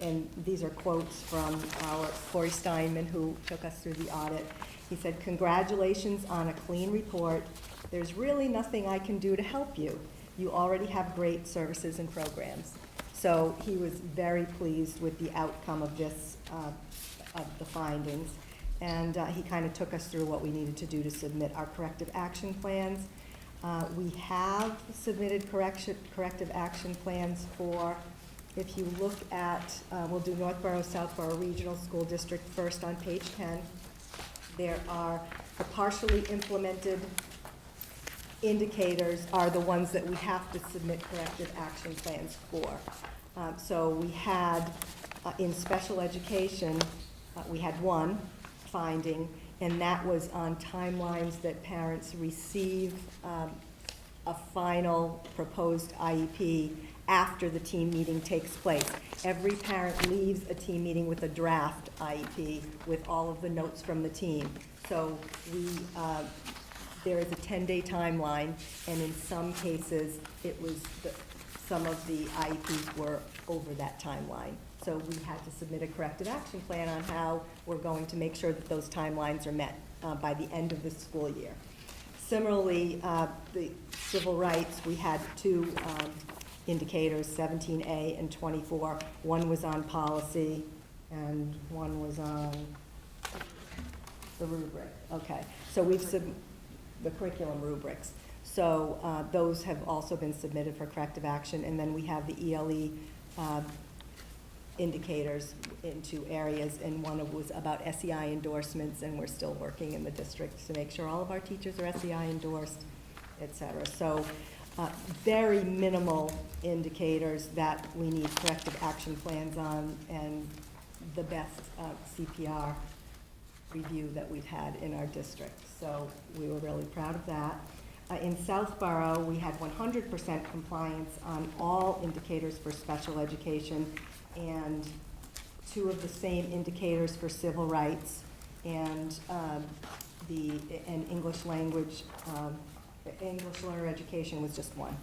and these are quotes from our Corey Steinman, who took us through the audit. He said, "Congratulations on a clean report. There's really nothing I can do to help you. You already have great services and programs." So he was very pleased with the outcome of this, of the findings. And he kind of took us through what we needed to do to submit our corrective action plans. We have submitted corrective action plans for, if you look at, we'll do Northborough, Southborough Regional School District first on page 10. There are the partially implemented indicators are the ones that we have to submit corrective action plans for. So we had, in special education, we had one finding, and that was on timelines that parents receive a final proposed IEP after the team meeting takes place. Every parent leaves a team meeting with a draft IEP with all of the notes from the team. So there is a 10-day timeline, and in some cases, it was some of the IEPs were over that timeline. So we had to submit a corrective action plan on how we're going to make sure that those timelines are met by the end of the school year. Similarly, the civil rights, we had 2 indicators, 17A and 24. One was on policy, and one was on the rubric. Okay, so we've the curriculum rubrics. So those have also been submitted for corrective action, and then we have the ELE indicators in 2 areas, and one was about SEI endorsements, and we're still working in the district to make sure all of our teachers are SEI endorsed, et cetera. So very minimal indicators that we need corrective action plans on, and the best CPR review that we've had in our district. So we were really proud of that. In Southborough, we had 100% compliance on all indicators for special education and 2 of the same indicators for civil rights, and English language, English learner education was just 1.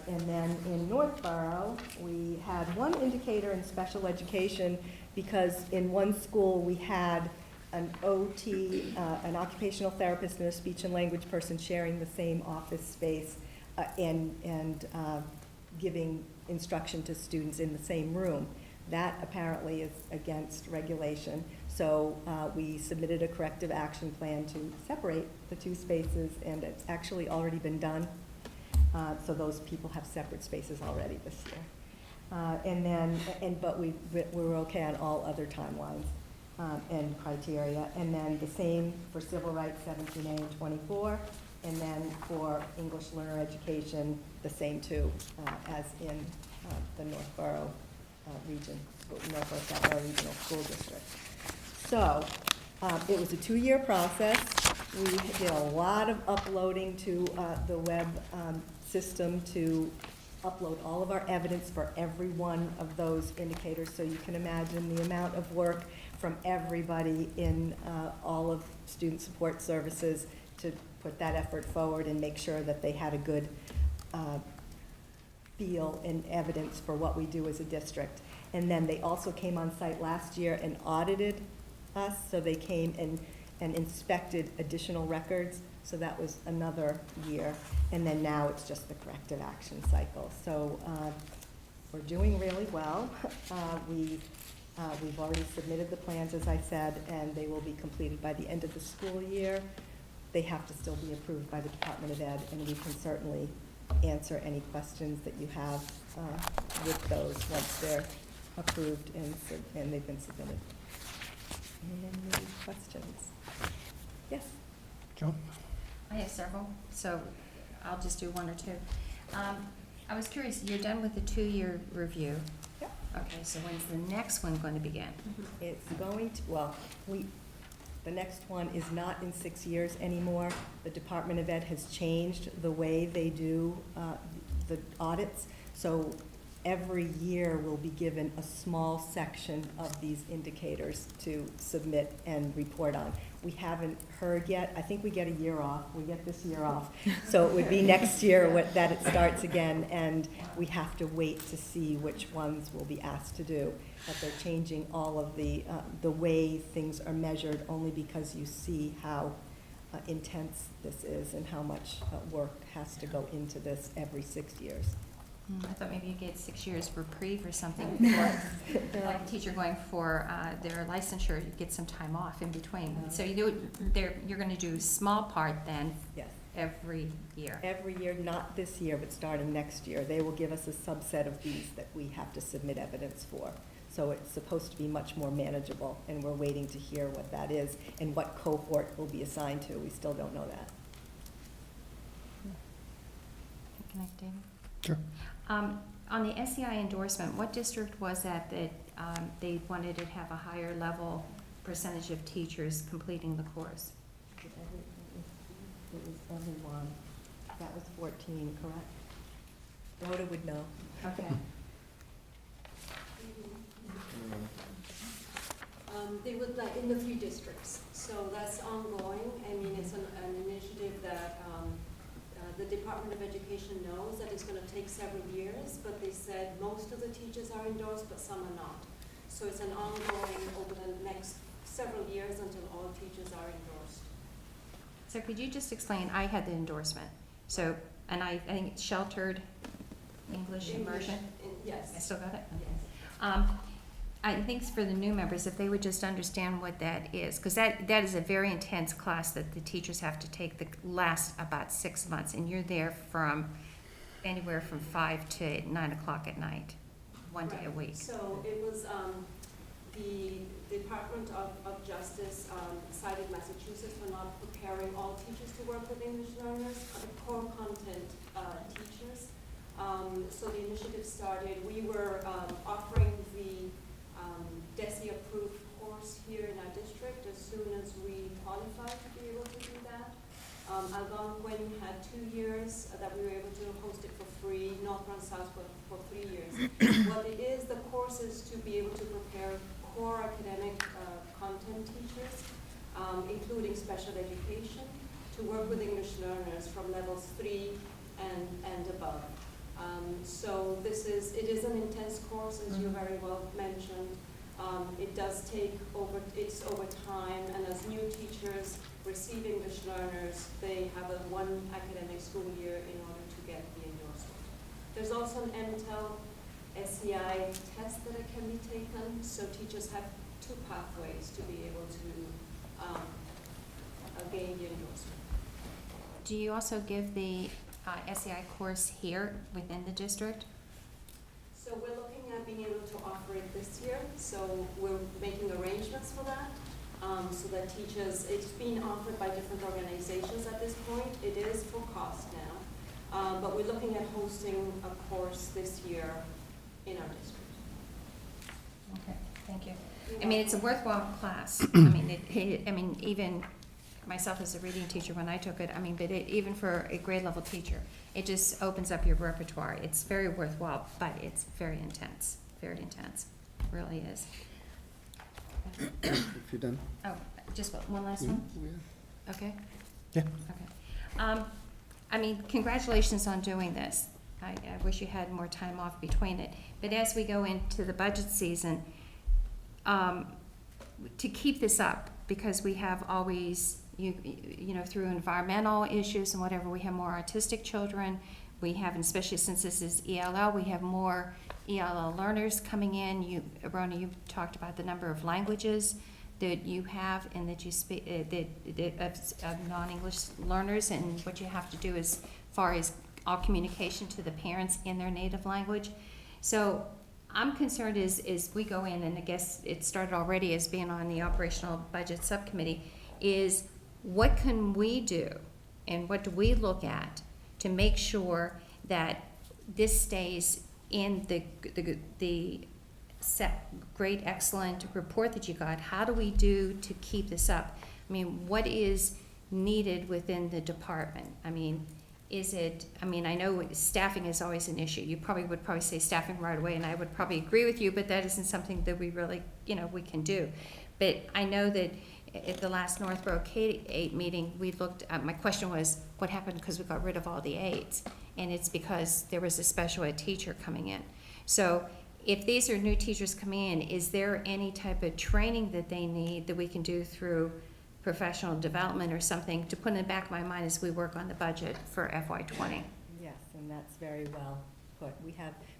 And then in Northborough, we had 1 indicator in special education because in one school we had an OT, an occupational therapist and a speech and language person sharing the same office space and giving instruction to students in the same room. That apparently is against regulation. So we submitted a corrective action plan to separate the 2 spaces, and it's actually already been done. So those people have separate spaces already this year. But we were okay on all other timelines and criteria. And then the same for civil rights, 17A and 24. And then for English learner education, the same 2 as in the Northborough region, Northwest Southborough Regional School District. So it was a 2-year process. We did a lot of uploading to the web system to upload all of our evidence for every one of those indicators. So you can imagine the amount of work from everybody in all of student support services to put that effort forward and make sure that they had a good feel and evidence for what we do as a district. And then they also came on site last year and audited us, so they came and inspected additional records, so that was another year. And then now it's just the corrective action cycle. So we're doing really well. We've already submitted the plans, as I said, and they will be completed by the end of the school year. They have to still be approved by the Department of Ed, and we can certainly answer any questions that you have with those once they're approved and they've been submitted. Any questions? Yes? Joan? I have several, so I'll just do 1 or 2. I was curious, you're done with the 2-year review? Yep. Okay, so when's the next one going to begin? It's going to, well, the next one is not in 6 years anymore. The Department of Ed has changed the way they do the audits. So every year we'll be given a small section of these indicators to submit and report on. We haven't heard yet. I think we get a year off. We get this year off. So it would be next year that it starts again, and we have to wait to see which ones we'll be asked to do. But they're changing all of the way things are measured, only because you see how intense this is and how much work has to go into this every 6 years. I thought maybe you get 6 years reprieve or something, for, like a teacher going for their licensure, you get some time off in between. So you're going to do a small part then. Yes. Every year. Every year, not this year, but starting next year. They will give us a subset of these that we have to submit evidence for. So it's supposed to be much more manageable, and we're waiting to hear what that is and what cohort will be assigned to. We still don't know that. Can I, David? Sure. On the SEI endorsement, what district was that they wanted to have a higher level percentage of teachers completing the course? It was only one. That was 14, correct? Rhoda would know. Okay. They would like in the 3 districts, so that's ongoing. I mean, it's an initiative that the Department of Education knows that it's going to take several years, but they said most of the teachers are endorsed, but some are not. So it's an ongoing over the next several years until all teachers are endorsed. So could you just explain, I had the endorsement, so, and I think it's sheltered English immersion? Yes. I still got it? Yes. I think for the new members, if they would just understand what that is, because that is a very intense class that the teachers have to take that lasts about 6 months, and you're there from anywhere from 5 to 9 o'clock at night, one day a week. So it was the Department of Justice cited Massachusetts for not preparing all teachers to work with English learners, the core content teachers. So the initiative started, we were offering the DESE-approved course here in our district as soon as we qualified to be able to do that. Algonquin had 2 years that we were able to host it for free, North Run South for 3 years. What it is, the course is to be able to prepare core academic content teachers, including special education, to work with English learners from levels 3 and above. So it is an intense course, as you very well mentioned. It does take it's over time, and as new teachers receive English learners, they have one academic school year in order to get the endorsement. There's also an MTEL SEI test that it can be taken, so teachers have 2 pathways to be able to gain the endorsement. Do you also give the SEI course here within the district? So we're looking at being able to offer it this year, so we're making arrangements for that, so that teachers, it's being offered by different organizations at this point. It is for cost now, but we're looking at hosting a course this year in our district. Okay, thank you. I mean, it's a worthwhile class. I mean, even myself as a reading teacher, when I took it, but even for a grade level teacher, it just opens up your repertoire. It's very worthwhile, but it's very intense, it really is. If you're done. Oh, just one last one? Okay? Yeah. Okay. Congratulations on doing this. I wish you had more time off between it. But as we go into the budget season, to keep this up, because we have always, through environmental issues and whatever, we have more autistic children. We have, and especially since this is ELL, we have more ELL learners coming in. Rona, you talked about the number of languages that you have and that you speak, of non-English learners, and what you have to do as far as all communication to the parents in their native language. So I'm concerned is we go in, and I guess it started already as being on the operational budget subcommittee, is what can we do and what do we look at to make sure that this stays in the great, excellent report that you got? How do we do to keep this up? What is needed within the department? I know staffing is always an issue. You would probably say staffing right away, and I would probably agree with you, but that isn't something that we really, we can do. But I know that at the last Northborough K-8 meeting, we looked, my question was, what happened because we got rid of all the aides? And it's because there was a special ed teacher coming in. So if these are new teachers coming in, is there any type of training that they need that we can do through professional development or something to put in the back of my mind as we work on the budget for FY20? Yes, and that's very well put.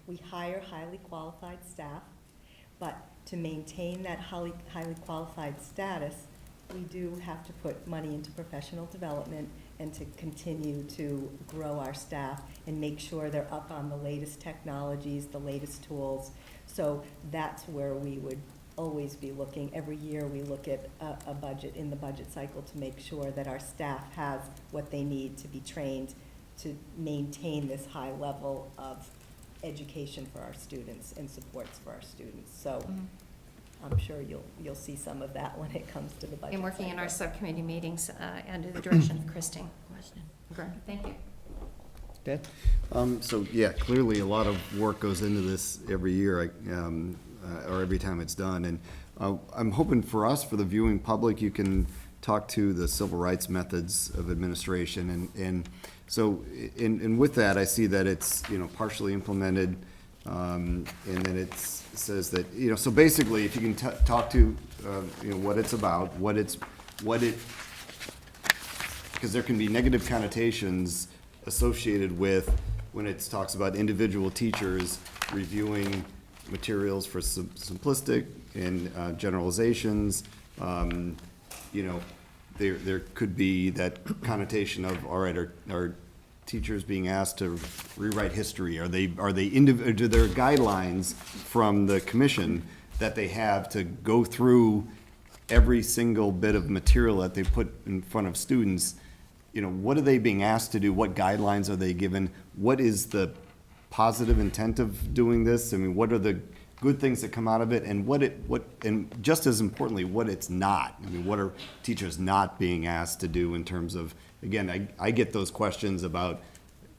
We hire highly qualified staff, but to maintain that highly qualified status, we do have to put money into professional development and to continue to grow our staff and make sure they're up on the latest technologies, the latest tools. So that's where we would always be looking. Every year we look at a budget in the budget cycle to make sure that our staff has what they need to be trained to maintain this high level of education for our students and supports for our students. So I'm sure you'll see some of that when it comes to the budget. And working in cycle. our subcommittee meetings under the direction of Christine. Great, thank you. Dad? So, yeah, clearly a lot of work goes into this every year, or every time it's done. And I'm hoping for us, for the viewing public, you can talk to the civil rights methods of administration. And so, and with that, I see that it's, partially implemented, and then it says that, so basically, if you can talk to, what it's about, because there can be negative connotations associated with when it talks about individual teachers reviewing materials for simplistic and generalizations. There could be that connotation of, all right, are teachers being asked to rewrite history? Are there guidelines from the commission that they have to go through every single bit of material that they put in front of students, you know, what are they being asked to do? What guidelines are they given? What is the positive intent of doing this? I mean, what are the good things that come out of it, and and just as importantly, what it's not? I mean, what are teachers not being asked to do in terms of, again, I get those questions about,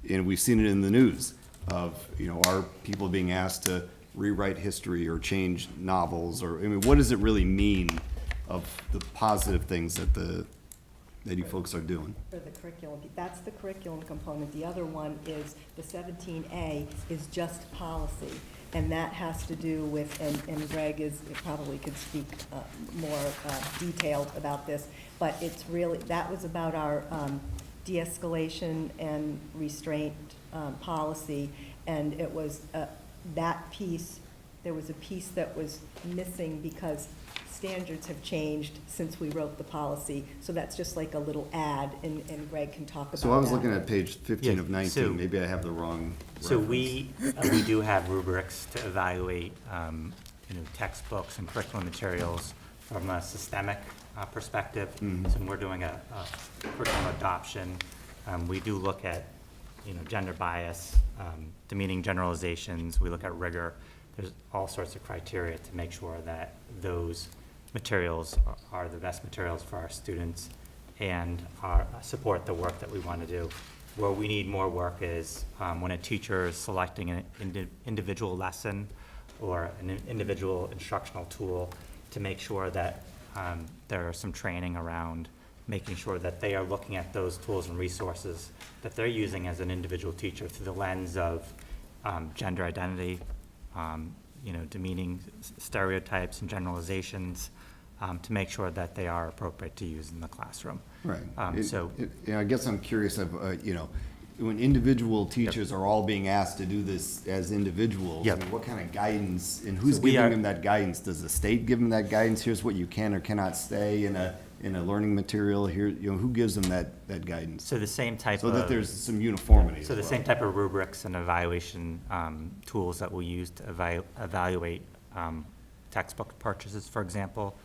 and we've seen it in the news, of, you know, are people being asked to rewrite history or change novels, or, I mean, what does it really mean of the positive things that you folks are doing? For the curriculum, that's the curriculum component. The other one is, the 17A is just policy. And that has to do with, and Greg probably could speak more detailed about this, but it's really, that was about our de-escalation and restraint policy. And it was that piece, there was a piece that was missing because standards have changed since we wrote the policy. So that's just like a little ad, and Greg can talk about that. So I was looking at page 15 of Yeah, 19, so- maybe I have the wrong So reference. we do have rubrics to evaluate, textbooks and curriculum materials from a systemic perspective. So when we're doing a curriculum adoption, we do look at, gender bias, demeaning generalizations, we look at rigor. There's all sorts of criteria to make sure that those materials are the best materials for our students and support the work that we want to do. Where we need more work is when a teacher is selecting an individual lesson or an individual instructional tool, to make sure that there is some training around making sure that they are looking at those tools and resources that they're using as an individual teacher through the lens of gender identity, demeaning stereotypes and generalizations, to make sure that they are appropriate to use in the classroom. Right. So- I guess I'm curious of, when individual teachers are all being asked to do this as individuals, I Yep. mean, what kind of guidance, and who's So we giving are- them that guidance? Does the state give them that guidance? Here's what you can or cannot say in a learning material here, who gives them that guidance? So the same type So of. that there's some uniformity as So the well. same type of rubrics and evaluation tools that we use to evaluate textbook purchases, for example,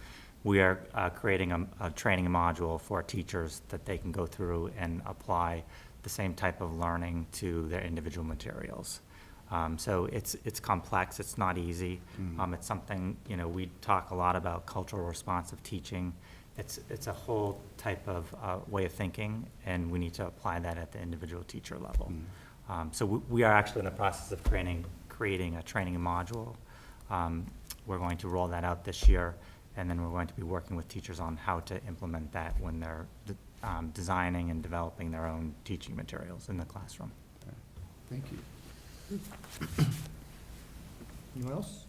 we are creating a training module for teachers that they can go through and apply the same type of learning to their individual materials. So it's complex, it's not easy. It's something, we talk a lot about cultural responsive teaching. It's a whole type of way of thinking, and we need to apply that at the individual teacher level. So we are actually in the process of creating a training module. We're going to roll that out this year, and then we're going to be working with teachers on how to implement that when they're designing and developing their own teaching materials in the classroom. Thank you. Anyone else?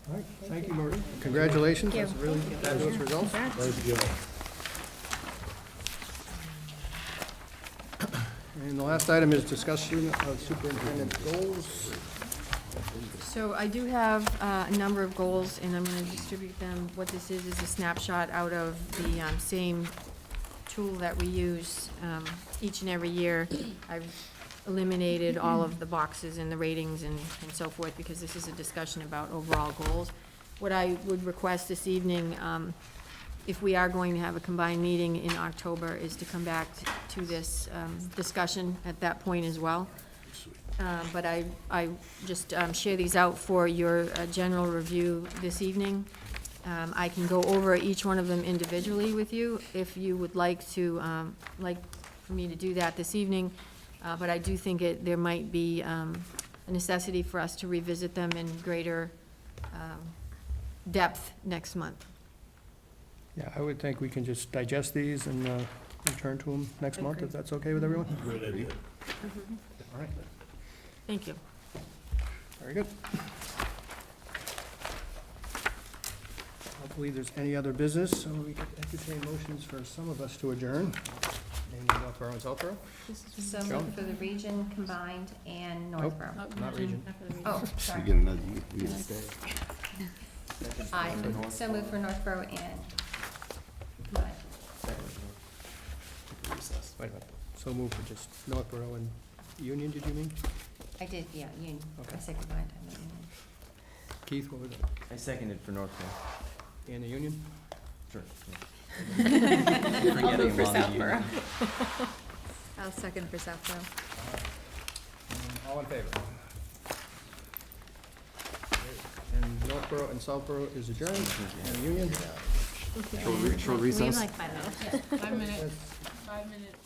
All right, thank you, Marie. Congratulations, that's really fabulous results. And the last item is discussion of superintendent's goals. So I do have a number of goals, and I'm going to distribute them. What this is a snapshot out of the same tool that we use each and every year. I've eliminated all of the boxes and the ratings and so forth, because this is a discussion about overall goals. What I would request this evening, if we are going to have a combined meeting in October, is to come back to this discussion at that point as well. But I just share these out for your general review this evening. I can go over each one of them individually with you if you would like for me to do that this evening. But I do think there might be a necessity for us to revisit them in greater depth next month. Yeah, I would think we can just digest these and return to them next month, if that's okay with everyone? Great idea. All right, Thank you. very good. I don't believe there's any other business, so we can entertain motions for some of us to adjourn. Namely, Northborough and Southborough. So Joe? moved for the region combined and Nope. Northborough. Not region. Oh, You sorry. get another, you get to stay. I so moved for Northborough and combined. Recess. Wait a minute. So move for just Northborough and Union, did you mean? I did, yeah, Union. Okay. I said combined, I meant Union. Keith, what was it? I seconded for Northborough. And the Union? Sure. I'll move for Southborough. I'll second for Southborough. All in favor? And Northborough and Southborough is adjourned, and the Union? Short recess? We have like 5 minutes. 5 minutes, 5 minutes.